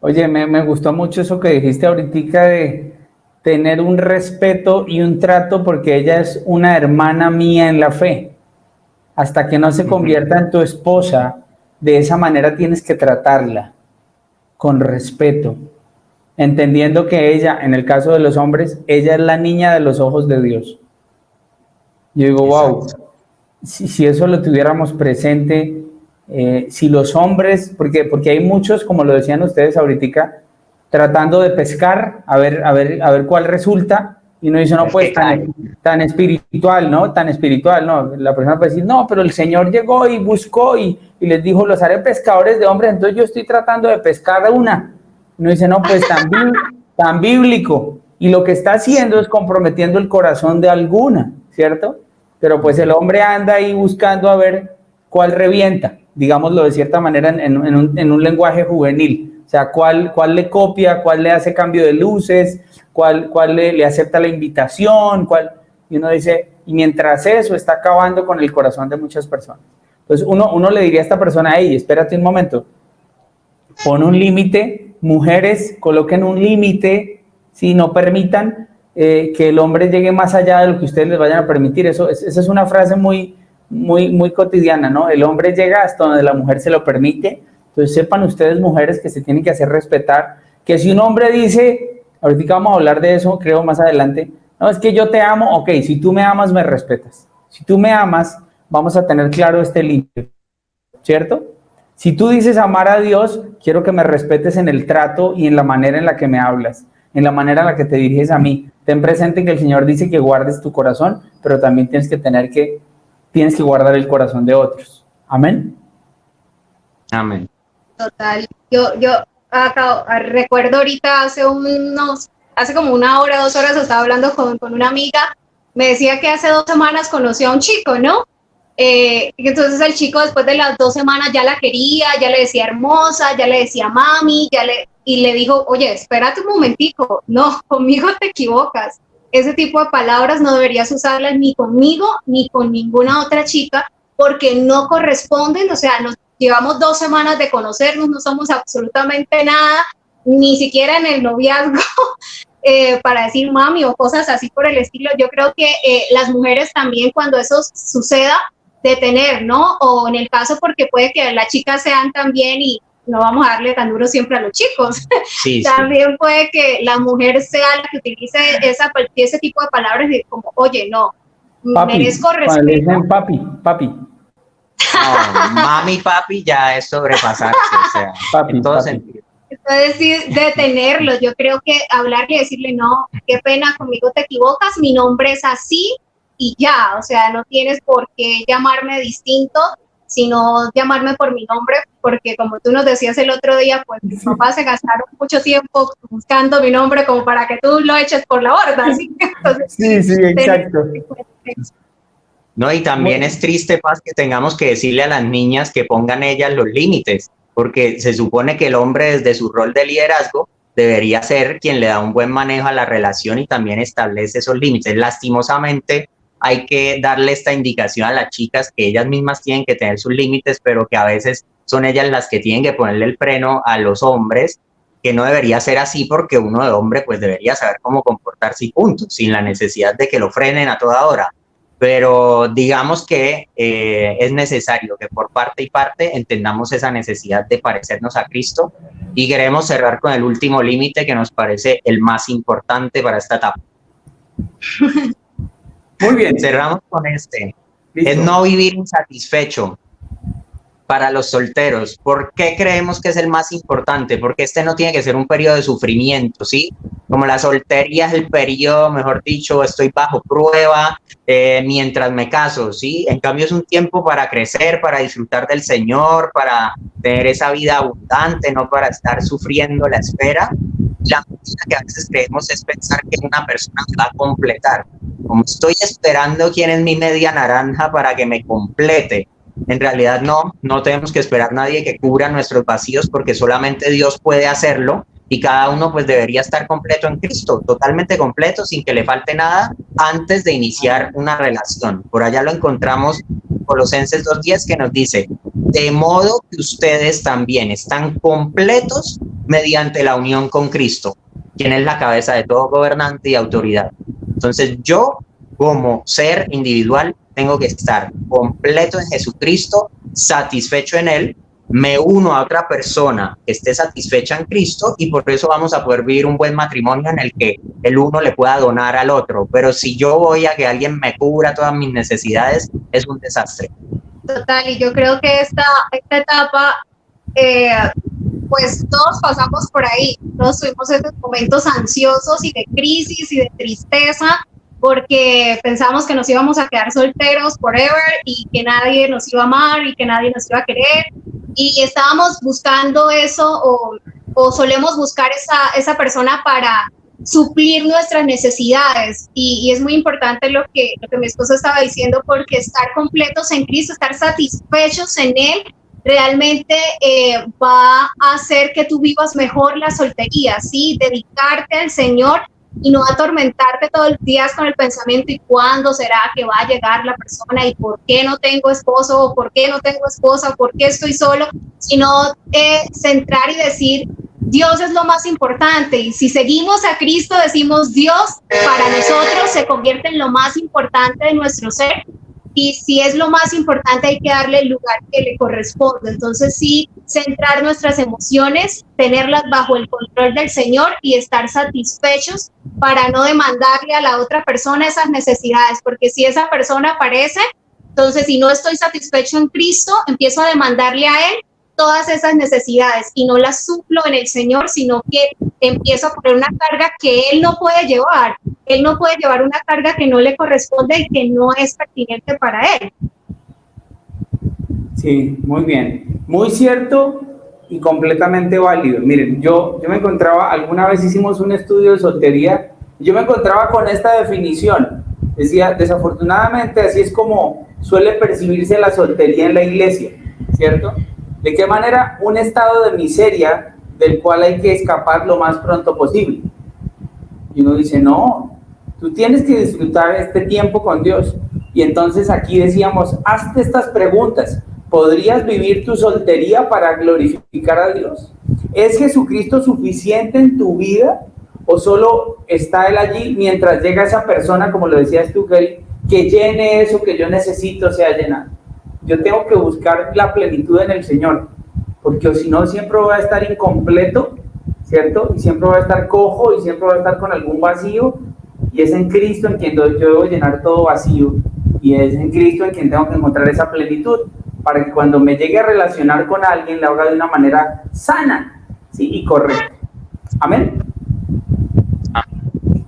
Speaker 2: Oye, me gustó mucho eso que dijiste ahorita de tener un respeto y un trato porque ella es una hermana mía en la fe. Hasta que no se convierta en tu esposa, de esa manera tienes que tratarla, con respeto, entendiendo que ella, en el caso de los hombres, ella es la niña de los ojos de Dios. Yo digo, wow, si eso lo tuviéramos presente, si los hombres, porque hay muchos, como lo decían ustedes ahorita, tratando de pescar, a ver cuál resulta, y uno dice, no, pues tan espiritual, ¿no? Tan espiritual, ¿no? La persona puede decir, no, pero el Señor llegó y buscó y les dijo, los haré pescadores de hombres, entonces yo estoy tratando de pescar a una. Uno dice, no, pues tan bíblico. Y lo que está haciendo es comprometiendo el corazón de alguna, ¿cierto? pero pues el hombre anda ahí buscando a ver cuál revienta, digámoslo de cierta manera en un lenguaje juvenil, o sea, cuál le copia, cuál le hace cambio de luces, cuál le acepta la invitación, y uno dice, y mientras eso está acabando con el corazón de muchas personas. Entonces uno le diría a esta persona, hey, espérate un momento, pon un límite, mujeres, coloquen un límite, si no permitan que el hombre llegue más allá de lo que ustedes les vayan a permitir. Esa es una frase muy cotidiana, ¿no? El hombre llega hasta donde la mujer se lo permite. Entonces sepan ustedes, mujeres, que se tienen que hacer respetar, que si un hombre dice, ahorita vamos a hablar de eso, creo más adelante, no, es que yo te amo, ok, si tú me amas, me respetas. Si tú me amas, vamos a tener claro este límite, ¿cierto? Si tú dices amar a Dios, quiero que me respetes en el trato y en la manera en la que me hablas, en la manera en la que te diriges a mí. Ten presente que el Señor dice que guardes tu corazón, pero también tienes que guardar el corazón de otros. Amén.
Speaker 3: Amén.
Speaker 4: Total. Yo recuerdo ahorita hace como 1 hora, 2 horas, estaba hablando con una amiga, me decía que hace 2 semanas conoció a un chico, ¿no? Entonces el chico después de las 2 semanas ya la quería, ya le decía hermosa, ya le decía mami, y le dijo, oye, espérate un momentico, no, conmigo te equivocas. Ese tipo de palabras no deberías usarlas ni conmigo ni con ninguna otra chica, porque no corresponden, o sea, nos llevamos 2 semanas de conocernos, no somos absolutamente nada, ni siquiera en el noviazgo, para decir mami o cosas así por el estilo. Yo creo que las mujeres también, cuando eso suceda, detener, ¿no? O en el caso, porque puede que las chicas sean también, y no vamos a darle tan duro siempre a los chicos,
Speaker 3: Sí,
Speaker 4: también puede que la mujer sea la que utilice ese tipo de palabras y como, oye, no,
Speaker 2: Papi,
Speaker 4: merezco respeto.
Speaker 2: cuando le dicen papi.
Speaker 3: No, mami, papi ya es sobrepasarse, o sea,
Speaker 2: Papi,
Speaker 3: en todo
Speaker 2: papi.
Speaker 3: sentido.
Speaker 4: Entonces, sí, detenerlo. Yo creo que hablarle y decirle, no, qué pena, conmigo te equivocas, mi nombre es así y ya. O sea, no tienes por qué llamarme distinto, sino llamarme por mi nombre, porque como tú nos decías el otro día, pues mis papás se gastaron mucho tiempo buscando mi nombre como para que tú lo eches por la borda. ¿Sí? Entonces,
Speaker 2: Sí, exacto.
Speaker 3: No, y también es triste, Paz, que tengamos que decirle a las niñas que pongan ellas los límites, porque se supone que el hombre desde su rol de liderazgo debería ser quien le da un buen manejo a la relación y también establece esos límites. Lastimosamente hay que darle esta indicación a las chicas que ellas mismas tienen que tener sus límites, pero que a veces son ellas las que tienen que ponerle el freno a los hombres, que no debería ser así, porque uno de hombre pues debería saber cómo comportarse y punto, sin la necesidad de que lo frenen a toda hora. Pero digamos que es necesario que por parte y parte entendamos esa necesidad de parecernos a Cristo, y queremos cerrar con el último límite que nos parece el más importante para esta etapa.
Speaker 2: Muy bien.
Speaker 3: Cerramos con este.
Speaker 2: Listo.
Speaker 3: Es no vivir insatisfecho. Para los solteros, ¿por qué creemos que es el más importante? Porque este no tiene que ser un periodo de sufrimiento, ¿sí? Como la soltería es el periodo, mejor dicho, estoy bajo prueba mientras me caso, ¿sí? En cambio es un tiempo para crecer, para disfrutar del Señor, para tener esa vida abundante, no para estar sufriendo la espera. La mentira que a veces creemos es pensar que una persona me va a completar. Como estoy esperando quién es mi media naranja para que me complete. En realidad no tenemos que esperar a nadie que cubra nuestros vacíos, porque solamente Dios puede hacerlo, y cada uno pues debería estar completo en Cristo, totalmente completo, sin que le falte nada antes de iniciar una relación. Por allá lo encontramos en Colosenses 2:10, que nos dice, de modo que ustedes también están completos mediante la unión con Cristo, quien es la cabeza de todo gobernante y autoridad. Entonces yo, como ser individual, tengo que estar completo en Jesucristo, satisfecho en Él, me uno a otra persona que esté satisfecha en Cristo, y por eso vamos a poder vivir un buen matrimonio en el que el uno le pueda donar al otro. Pero si yo voy a que alguien me cubra todas mis necesidades, es un desastre.
Speaker 4: Total, y yo creo que esta etapa, pues todos pasamos por ahí, todos tuvimos esos momentos ansiosos y de crisis y de tristeza, porque pensamos que nos íbamos a quedar solteros forever y que nadie nos iba a amar y que nadie nos iba a querer, y estábamos buscando eso, o solemos buscar esa persona suplir nuestras necesidades. Y es muy importante lo que mi esposo estaba diciendo, porque estar completos en Cristo, estar satisfechos en Él, realmente va a hacer que tú vivas mejor la soltería, ¿sí? Dedicarte al Señor y no atormentarte todos los días con el pensamiento: ¿y cuándo será que va a llegar la persona? ¿Y por qué no tengo esposo? ¿O por qué no tengo esposa? ¿Por qué estoy solo? Sino centrar y decir: Dios es lo más importante. Y si seguimos a Cristo, decimos: Dios para nosotros se convierte en lo más importante de nuestro ser. Y si es lo más importante, hay que darle el lugar que le corresponde. Entonces sí, centrar nuestras emociones, tenerlas bajo el control del Señor y estar satisfechos para no demandarle a la otra persona esas necesidades, porque si esa persona aparece, entonces si no estoy satisfecho en Cristo, empiezo a demandarle a Él todas esas necesidades y no las suplo en el Señor, sino que empiezo a poner una carga que Él no puede llevar. Él no puede llevar una carga que no le corresponde y que no es pertinente para Él.
Speaker 2: Sí, muy bien. Muy cierto y completamente válido. Miren, yo me encontraba, alguna vez hicimos un estudio de soltería, y yo me encontraba con esta definición. Decía: desafortunadamente así es como suele percibirse la soltería en la iglesia, ¿cierto? ¿De qué manera? Un estado de miseria del cual hay que escapar lo más pronto posible. Y uno dice: no, tú tienes que disfrutar este tiempo con Dios. Y entonces aquí decíamos: hazte estas preguntas. ¿Podrías vivir tu soltería para glorificar a Dios? ¿Es Jesucristo suficiente en tu vida? ¿O solo está Él allí mientras llega esa persona, como lo decías tú, Kelly, que llene eso que yo necesito sea llenado? Yo tengo que buscar la plenitud en el Señor, porque si no siempre voy a estar incompleto, ¿cierto? Y siempre voy a estar cojo y siempre voy a estar con algún vacío, y es en Cristo en quien yo debo llenar todo vacío, y es en Cristo en quien tengo que encontrar esa plenitud, para que cuando me llegue a relacionar con alguien, la haga de una manera sana, ¿sí? Y correcta. ¿Amén?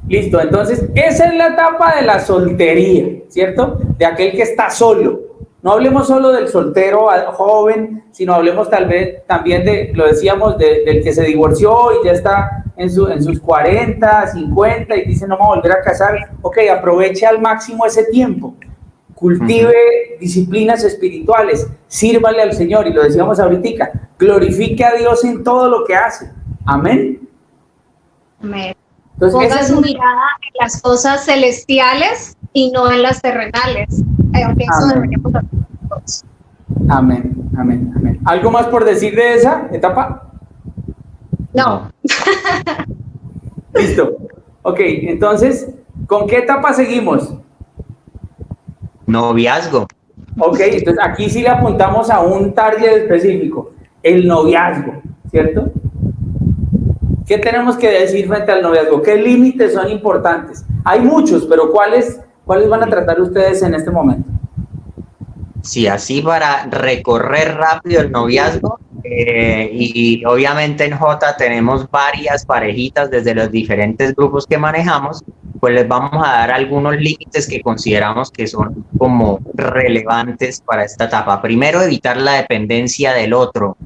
Speaker 2: Listo, entonces esa es la etapa de la soltería, ¿cierto? De aquel que está solo. No hablemos solo del soltero joven, sino hablemos tal vez también de, lo decíamos, del que se divorció y ya está en sus 40, 50 y dice: no me voy a volver a casar. Ok, aproveche al máximo ese tiempo. Cultive disciplinas espirituales, sírvale al Señor, y lo decíamos ahorita, glorifique a Dios en todo lo que hace. Amén.
Speaker 4: Amén. Entonces, ponga su mirada en las cosas celestiales y no en las terrenales. Aunque eso deberíamos hacer todos.
Speaker 2: Amén, amén, amén. ¿Algo más por decir de esa etapa?
Speaker 4: No.
Speaker 2: Listo. Ok, entonces, ¿con qué etapa seguimos?
Speaker 3: Noviazgo.
Speaker 2: Ok, entonces aquí sí le apuntamos a un target específico, el noviazgo, ¿cierto? ¿Qué tenemos que decir frente al noviazgo? ¿Qué límites son importantes? Hay muchos, pero ¿cuáles van a tratar ustedes en este momento?
Speaker 3: Sí, así para recorrer rápido el noviazgo, y obviamente en J tenemos varias parejitas desde los diferentes grupos que manejamos, pues les vamos a dar algunos límites que consideramos que son como relevantes para esta etapa. Primero, evitar la dependencia del otro.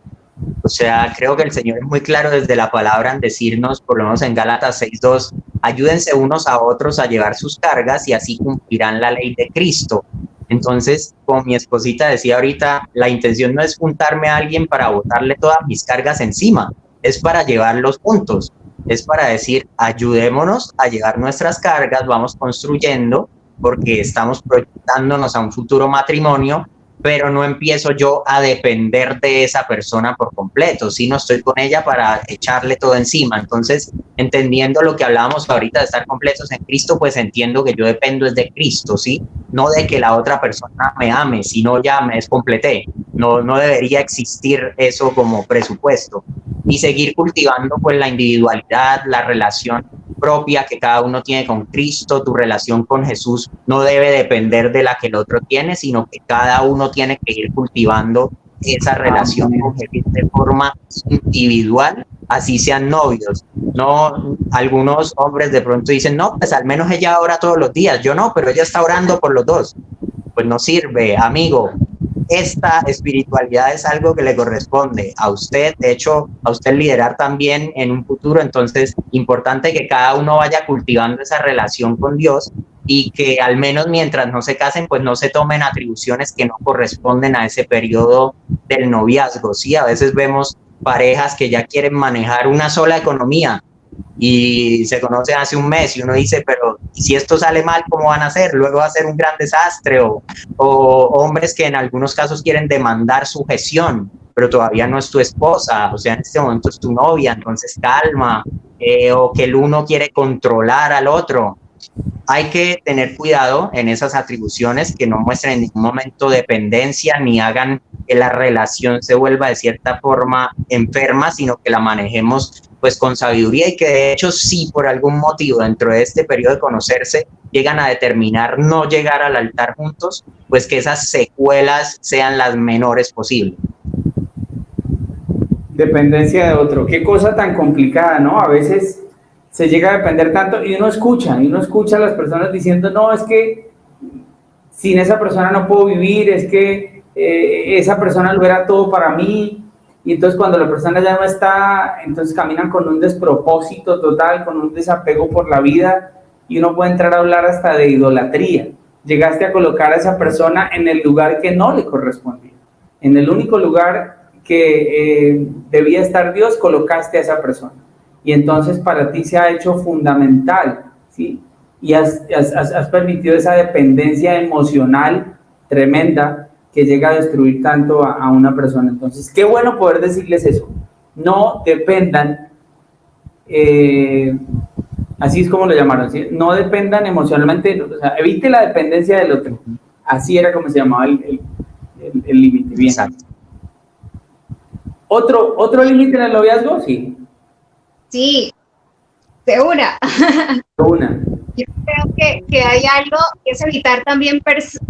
Speaker 3: O sea, creo que el Señor es muy claro desde la palabra en decirnos, por lo menos en Gálatas 6:2, ayúdense unos a otros a llevar sus cargas y así cumplirán la ley de Cristo. Entonces, como mi esposita decía ahorita, la intención no es juntarme a alguien para botarle todas mis cargas encima, es para llevarlos juntos, es para decir: ayudémonos a llevar nuestras cargas, vamos construyendo, porque estamos proyectándonos a un futuro matrimonio, pero no empiezo yo a depender de esa persona por completo, sino estoy con ella para echarle todo encima. Entonces, entendiendo lo que hablábamos ahorita de estar completos en Cristo, pues entiendo que yo dependo es de Cristo, ¿sí? No de que la otra persona me ame, sino ya me descompleté. No debería existir eso como presupuesto. Y seguir cultivando pues la individualidad, la relación propia que cada uno tiene con Cristo. Tu relación con Jesús no debe depender de la que el otro tiene, sino que cada uno tiene que ir cultivando esa relación con Jesús de forma individual, así sean novios. No, algunos hombres de pronto dicen: no, pues al menos ella ora todos los días. Yo no, pero ella está orando por los dos. Pues no sirve, amigo. esta espiritualidad es algo que le corresponde a usted, de hecho, a usted liderar también en un futuro, entonces, importante que cada uno vaya cultivando esa relación con Dios y que al menos mientras no se casen, pues no se tomen atribuciones que no corresponden a ese periodo del noviazgo, ¿sí? A veces vemos parejas que ya quieren manejar una sola economía y se conocen hace un mes y uno dice, pero ¿y si esto sale mal, cómo van a hacer? Luego va a ser un gran desastre. O hombres que en algunos casos quieren demandar sujeción, pero todavía no es tu esposa, o sea, en este momento es tu novia, entonces calma. O que el uno quiere controlar al otro. Hay que tener cuidado en esas atribuciones que no muestren en ningún momento dependencia ni hagan que la relación se vuelva de cierta forma enferma, sino que la manejemos pues con sabiduría y que de hecho si por algún motivo dentro de este periodo de conocerse llegan a determinar no llegar al altar juntos, pues que esas secuelas sean las menores posibles.
Speaker 2: Dependencia de otro. Qué cosa tan complicada, ¿no? A veces se llega a depender tanto y uno escucha a las personas diciendo, no, es que sin esa persona no puedo vivir, es que esa persona lo era todo para mí. Y entonces cuando la persona ya no está, entonces caminan con un despropósito total, con un desapego por la vida, y uno puede entrar a hablar hasta de idolatría. Llegaste a colocar a esa persona en el lugar que no le correspondía. En el único lugar que debía estar Dios, colocaste a esa persona. Y entonces para ti se ha hecho fundamental, ¿sí? Y has permitido esa dependencia emocional tremenda que llega a destruir tanto a una persona. Entonces, qué bueno poder decirles eso. No dependan, así es como lo llamaron, ¿sí? No dependan emocionalmente, o sea, evite la dependencia del otro. Así era como se llamaba el límite. Bien. Exacto. ¿Otro límite en el noviazgo? Sí.
Speaker 4: Sí, de una.
Speaker 2: De una.
Speaker 4: Yo creo que hay algo que es evitar también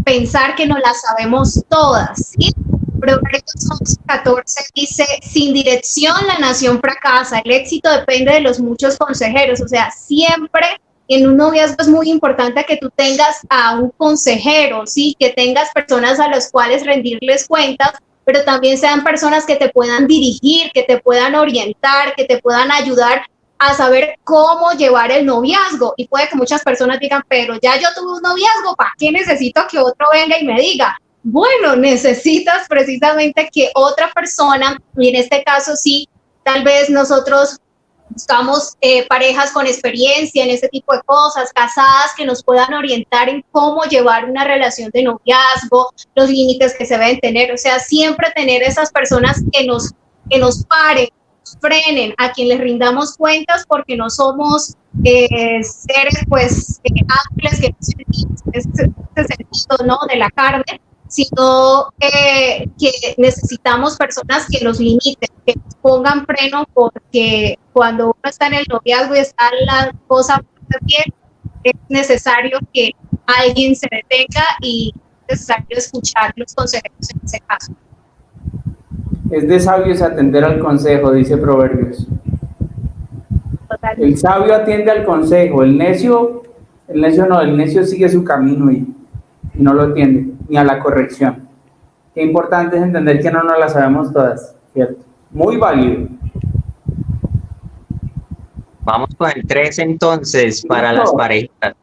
Speaker 4: pensar que no las sabemos todas, ¿sí? Proverbios 14 dice, sin dirección la nación fracasa, el éxito depende de los muchos consejeros, o sea, siempre en un noviazgo es muy importante que tú tengas a un consejero, ¿sí? Que tengas personas a las cuales rendirles cuentas, pero también sean personas que te puedan dirigir, que te puedan orientar, que te puedan ayudar a saber cómo llevar el noviazgo. Y puede que muchas personas digan, pero ya yo tuve un noviazgo, ¿para qué necesito que otro venga y me diga? Bueno, necesitas precisamente que otra persona, y en este caso sí, tal vez nosotros buscamos parejas con experiencia en este tipo de cosas, casadas, que nos puedan orientar en cómo llevar una relación de noviazgo, los límites que se deben tener, o sea, siempre tener esas personas que nos paren, frenen, a quien les rindamos cuentas, porque no somos seres pues ángeles que no sentimos ese sentido, ¿no?, de la carne, sino que necesitamos personas que nos limiten, que nos pongan freno, porque cuando uno está en el noviazgo y está la cosa bien, es necesario que alguien se detenga y es necesario escuchar los consejeros en ese caso.
Speaker 2: Es de sabios atender al consejo, dice Proverbios. Totalmente. El sabio atiende al consejo, el necio no, el necio sigue su camino y no lo atiende, ni a la corrección. Qué importante es entender que no nos la sabemos todas, ¿cierto? Muy válido.
Speaker 3: Vamos con el 3 entonces, para las parejas.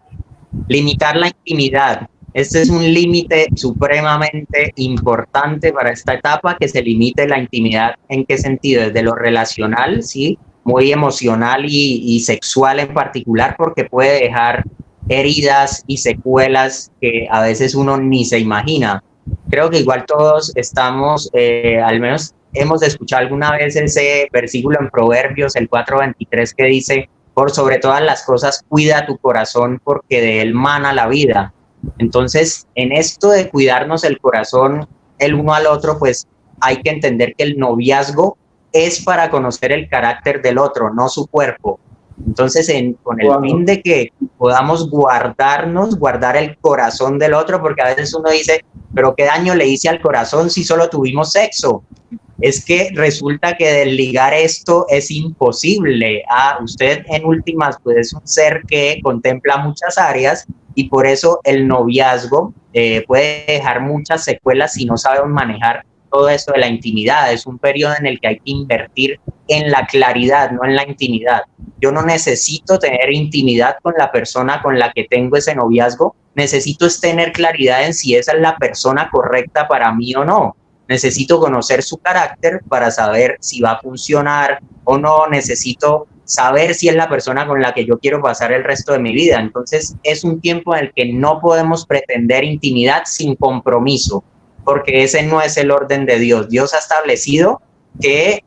Speaker 3: Limitar la intimidad. Este es un límite supremamente importante para esta etapa, que se limite la intimidad. ¿En qué sentido? Desde lo relacional, ¿sí? Muy emocional y sexual en particular, porque puede dejar heridas y secuelas que a veces uno ni se imagina. Creo que igual todos estamos, al menos hemos escuchado alguna vez ese versículo en Proverbios, el 4:23, que dice, por sobre todas las cosas cuida tu corazón, porque de él mana la vida. Entonces, en esto de cuidarnos el corazón el uno al otro, pues hay que entender que el noviazgo es para conocer el carácter del otro, no su cuerpo. Entonces, con el fin de que podamos guardar el corazón del otro, porque a veces uno dice, pero ¿qué daño le hice al corazón si solo tuvimos sexo? Es que resulta que desligar esto es imposible. Usted en últimas pues es un ser que contempla muchas áreas y por eso el noviazgo puede dejar muchas secuelas si no sabemos manejar todo esto de la intimidad. Es un periodo en el que hay que invertir en la claridad, no en la intimidad. Yo no necesito tener intimidad con la persona con la que tengo ese noviazgo, necesito es tener claridad en si esa es la persona correcta para mí o no. Necesito conocer su carácter para saber si va a funcionar o no, necesito saber si es la persona con la que yo quiero pasar el resto de mi vida. Entonces es un tiempo en el que no podemos pretender intimidad sin compromiso, porque ese no es el orden de Dios. Dios ha establecido que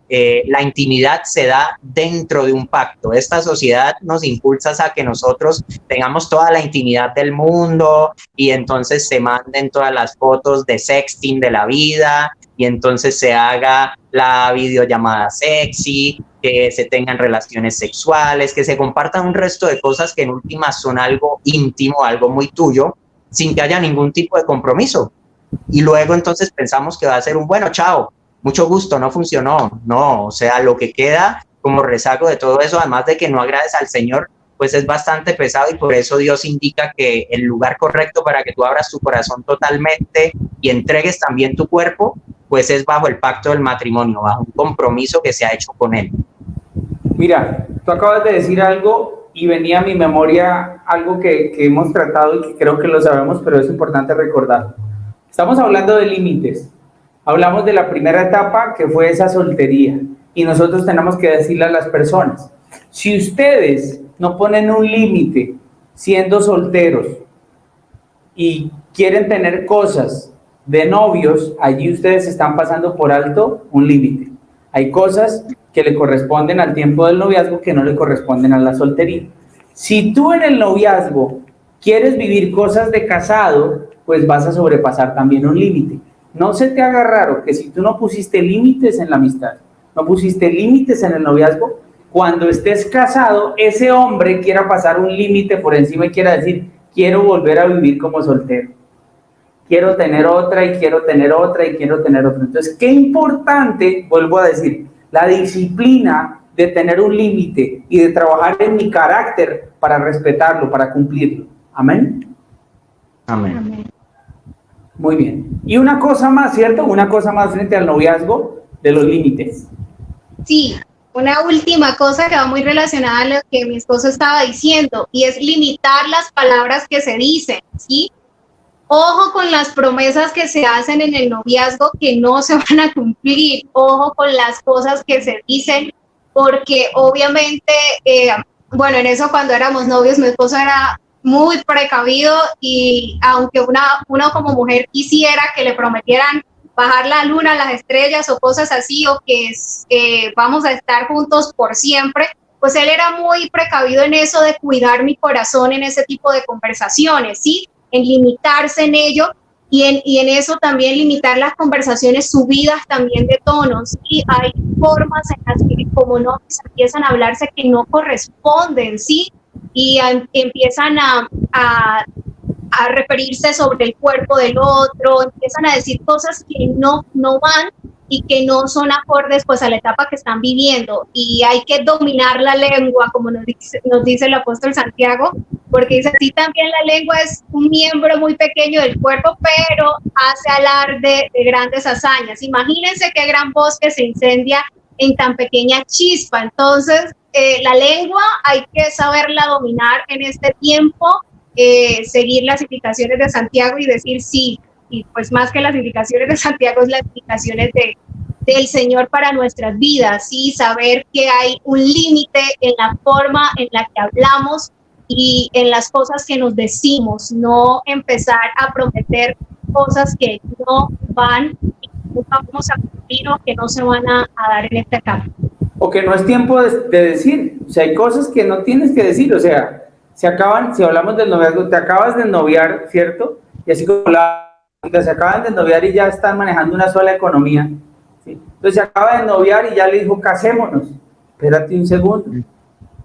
Speaker 3: la intimidad se da dentro de un pacto. Esta sociedad nos impulsa a que nosotros tengamos toda la intimidad del mundo y entonces se manden todas las fotos de sexting de la vida y entonces se haga la videollamada sexy, que se tengan relaciones sexuales, que se compartan un resto de cosas que en últimas son algo íntimo, algo muy tuyo, sin que haya ningún tipo de compromiso. Y luego entonces pensamos que va a ser un bueno, chao, mucho gusto, no funcionó. No, o sea, lo que queda como rezago de todo eso, además de que no agrades al Señor, pues es bastante pesado, y por eso Dios indica que el lugar correcto para que tú abras tu corazón totalmente y entregues también tu cuerpo, pues es bajo el pacto del matrimonio, bajo un compromiso que se ha hecho con Él.
Speaker 2: Mira, tú acabas de decir algo y venía a mi memoria algo que hemos tratado y que creo que lo sabemos, pero es importante recordar. Estamos hablando de límites. Hablamos de la primera etapa, que fue esa soltería, y nosotros tenemos que decirle a las personas, si ustedes no ponen un límite siendo solteros y quieren tener cosas de novios, allí ustedes están pasando por alto un límite. Hay cosas que le corresponden al tiempo del noviazgo que no le corresponden a la soltería. Si tú en el noviazgo quieres vivir cosas de casado, pues vas a sobrepasar también un límite. No se te haga raro que si tú no pusiste límites en la amistad, no pusiste límites en el noviazgo, cuando estés casado, ese hombre quiera pasar un límite por encima y quiera decir, quiero volver a vivir como soltero. Quiero tener otra y quiero tener otra y quiero tener otra. Entonces, qué importante, vuelvo a decir, la disciplina de tener un límite y de trabajar en mi carácter para respetarlo, para cumplirlo. Amén.
Speaker 3: Amén.
Speaker 2: Muy bien. Y una cosa más, ¿cierto? Una cosa más frente al noviazgo, de los límites.
Speaker 4: Sí, una última cosa que va muy relacionada a lo que mi esposo estaba diciendo, y es limitar las palabras que se dicen, ¿sí? Ojo con las promesas que se hacen en el noviazgo que no se van a cumplir. Ojo con las cosas que se dicen, porque obviamente, bueno, en eso cuando éramos novios, mi esposo era muy precavido, y aunque uno como mujer quisiera que le prometieran bajar la luna, las estrellas o cosas así, o que vamos a estar juntos por siempre, pues él era muy precavido en eso de cuidar mi corazón en ese tipo de conversaciones, ¿sí? En limitarse en ello, y en eso también limitar las conversaciones subidas también de tonos. Y hay formas en las que como no empiezan a hablarse que no corresponden, ¿sí? Y empiezan a referirse sobre el cuerpo del otro, empiezan a decir cosas que no van y que no son acordes pues a la etapa que están viviendo, y hay que dominar la lengua, como nos dice el apóstol Santiago, porque dice, así también la lengua es un miembro muy pequeño del cuerpo, pero hace alarde de grandes hazañas. Imagínense qué gran bosque se incendia en tan pequeña chispa. Entonces, la lengua hay que saberla dominar en este tiempo, seguir las indicaciones de Santiago y decir sí, y pues más que las indicaciones de Santiago es las indicaciones del Señor para nuestras vidas, ¿sí? Saber que hay un límite en la forma en la que hablamos y en las cosas que nos decimos, no empezar a prometer cosas que no van y nunca vamos a cumplir o que no se van a dar en esta etapa.
Speaker 2: O que no es tiempo de decir, o sea, hay cosas que no tienes que decir, o sea, si hablamos del noviazgo, te acabas de noviar, ¿cierto? Y así como se acaban de noviar y ya están manejando una sola economía, ¿sí? Entonces se acaba de noviar y ya le dijo, casémonos. Espérate un segundo.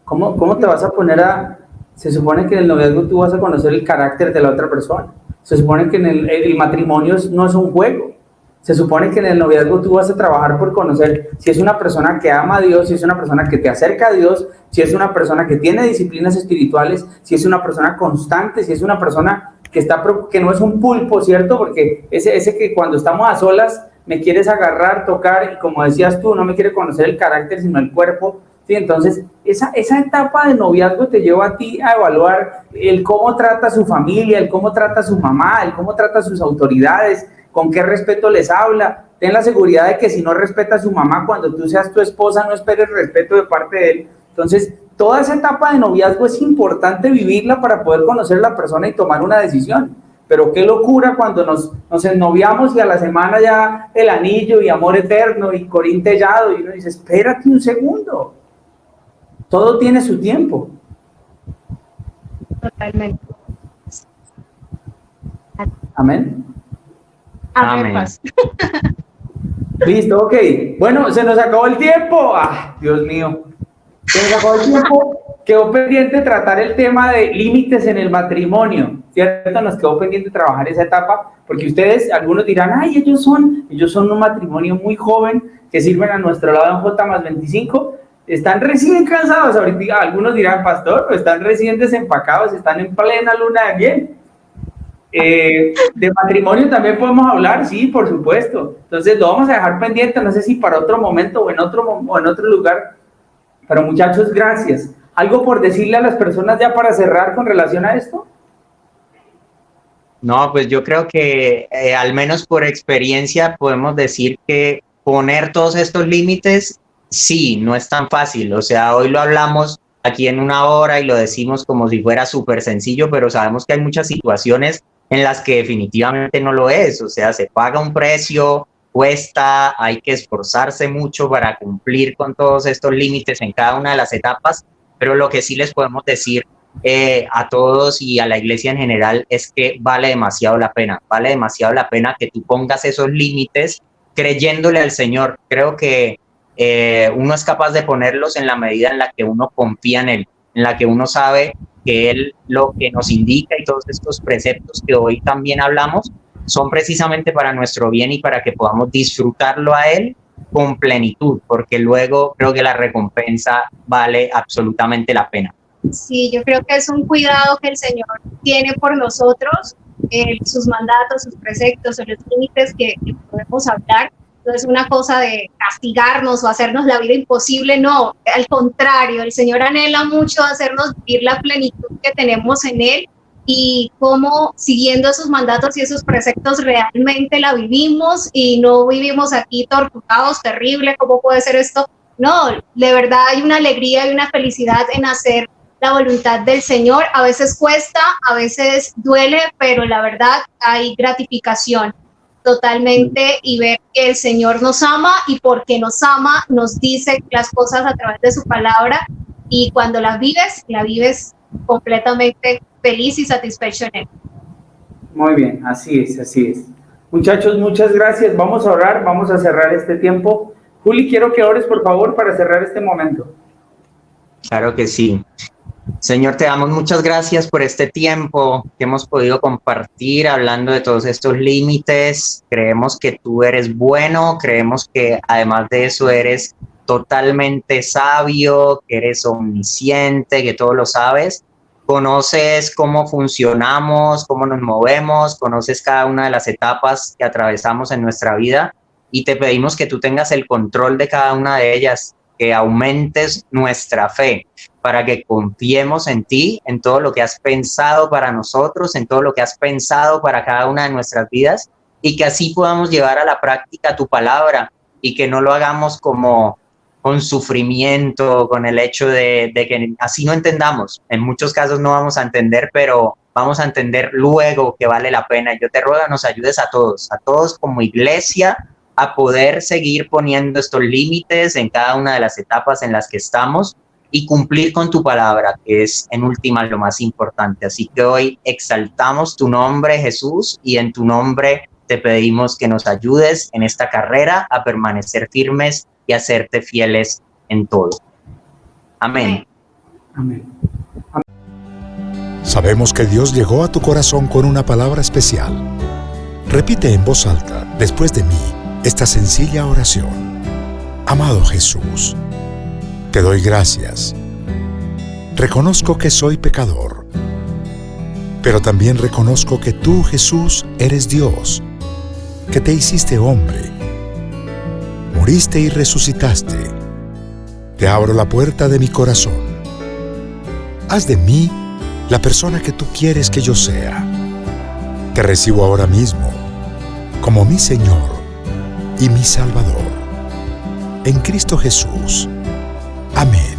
Speaker 2: ¿Cómo te vas a poner a...? Se supone que en el noviazgo tú vas a conocer el carácter de la otra persona. Se supone que en el matrimonio no es un juego. Se supone que en el noviazgo tú vas a trabajar por conocer si es una persona que ama a Dios, si es una persona que te acerca a Dios, si es una persona que tiene disciplinas espirituales, si es una persona constante, si es una persona que no es un pulpo, ¿cierto? Porque ese que cuando estamos a solas me quieres agarrar, tocar, y como decías tú, no me quiere conocer el carácter, sino el cuerpo, ¿sí? Entonces, esa etapa de noviazgo te lleva a ti a evaluar el cómo trata a su familia, el cómo trata a su mamá, el cómo trata a sus autoridades, con qué respeto les habla. Ten la seguridad de que si no respeta a su mamá cuando tú seas tu esposa, no esperes respeto de parte de él. Entonces, toda esa etapa de noviazgo es importante vivirla para poder conocer a la persona y tomar una decisión. Pero qué locura cuando nos ennoviamos y a la semana ya el anillo y amor eterno y corín tellado, y uno dice, espérate un segundo. Todo tiene su tiempo.
Speaker 4: Totalmente.
Speaker 2: Amén.
Speaker 3: Amén.
Speaker 2: Listo, ok. Bueno, se nos acabó el tiempo. Ah, Dios mío. Se nos acabó el tiempo. Quedó pendiente tratar el tema de límites en el matrimonio, ¿cierto? Nos quedó pendiente trabajar esa etapa, porque ustedes, algunos dirán, ay, ellos son un matrimonio muy joven, que sirven a nuestro lado en J+25, están recién cansados ahorita. Algunos dirán, pastor, pero están recién desempacados, están en plena luna de miel. De matrimonio también podemos hablar, sí, por supuesto. Entonces lo vamos a dejar pendiente, no sé si para otro momento o en otro lugar. Pero muchachos, gracias. ¿Algo por decirle a las personas ya para cerrar con relación a esto?
Speaker 3: No, pues yo creo que al menos por experiencia podemos decir que poner todos estos límites, sí, no es tan fácil. O sea, hoy lo hablamos aquí en una hora y lo decimos como si fuera súper sencillo, pero sabemos que hay muchas situaciones en las que definitivamente no lo es. O sea, se paga un precio, cuesta, hay que esforzarse mucho para cumplir con todos estos límites en cada una de las etapas, pero lo que sí les podemos decir a todos y a la iglesia en general es que vale demasiado la pena que tú pongas esos límites creyéndole al Señor. Creo que uno es capaz de ponerlos en la medida en la que uno confía en Él, en la que uno sabe que Él lo que nos indica y todos estos preceptos que hoy también hablamos son precisamente para nuestro bien y para que podamos disfrutarlo a Él con plenitud, porque luego creo que la recompensa vale absolutamente la pena.
Speaker 4: Sí, yo creo que es un cuidado que el Señor tiene por nosotros, sus mandatos, sus preceptos, los límites que podemos hablar. No es una cosa de castigarnos o hacernos la vida imposible, no, al contrario, el Señor anhela mucho hacernos vivir la plenitud que tenemos en Él, y cómo siguiendo esos mandatos y esos preceptos realmente la vivimos y no vivimos aquí torturados, terrible, ¿cómo puede ser esto? No, de verdad hay una alegría y una felicidad en hacer la voluntad del Señor. A veces cuesta, a veces duele, pero la verdad hay gratificación totalmente, y ver que el Señor nos ama, y porque nos ama nos dice las cosas a través de su palabra, y cuando la vives completamente feliz y satisfecho en Él.
Speaker 2: Muy bien, así es. Muchachos, muchas gracias. Vamos a orar, vamos a cerrar este tiempo. Juli, quiero que ores, por favor, para cerrar este momento.
Speaker 3: Claro que sí. Señor, te damos muchas gracias por este tiempo que hemos podido compartir hablando de todos estos límites. Creemos que tú eres bueno, creemos que además de eso eres totalmente sabio, que eres omnisciente, que todo lo sabes. Conoces cómo funcionamos, cómo nos movemos, conoces cada una de las etapas que atravesamos en nuestra vida, y te pedimos que tú tengas el control de cada una de ellas, que aumentes nuestra fe, para que confiemos en ti, en todo lo que has pensado para nosotros, en todo lo que has pensado para cada una de nuestras vidas, y que así podamos llevar a la práctica tu palabra, y que no lo hagamos como con sufrimiento, con el hecho de que así no entendamos. En muchos casos no vamos a entender, pero vamos a entender luego que vale la pena. Yo te ruego nos ayudes a todos como iglesia, a poder seguir poniendo estos límites en cada una de las etapas en las que estamos y cumplir con tu palabra, que es en última lo más importante. Así que hoy exaltamos tu nombre, Jesús, y en tu nombre te pedimos que nos ayudes en esta carrera a permanecer firmes y a serte fieles en todo. Amén.
Speaker 2: Amén.
Speaker 1: Sabemos que Dios llegó a tu corazón con una palabra especial. Repite en voz alta, después de mí, esta sencilla oración. Amado Jesús, te doy gracias. Reconozco que soy pecador, pero también reconozco que tú, Jesús, eres Dios, que te hiciste hombre, moriste y resucitaste. Te abro la puerta de mi corazón. Haz de mí la persona que tú quieres que yo sea. Te recibo ahora mismo como mi Señor y mi Salvador. En Cristo Jesús. Amén.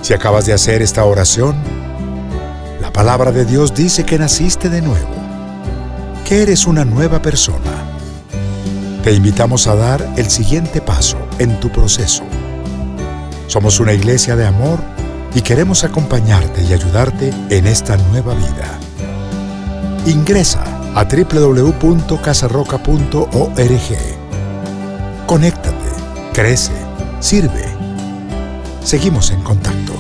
Speaker 1: Si acabas de hacer esta oración, la palabra de Dios dice que naciste de nuevo, que eres una nueva persona. Te invitamos a dar el siguiente paso en tu proceso. Somos una iglesia de amor y queremos acompañarte y ayudarte en esta nueva vida. Ingresa a www.casarroca.org. Conéctate, crece, sirve. Seguimos en contacto.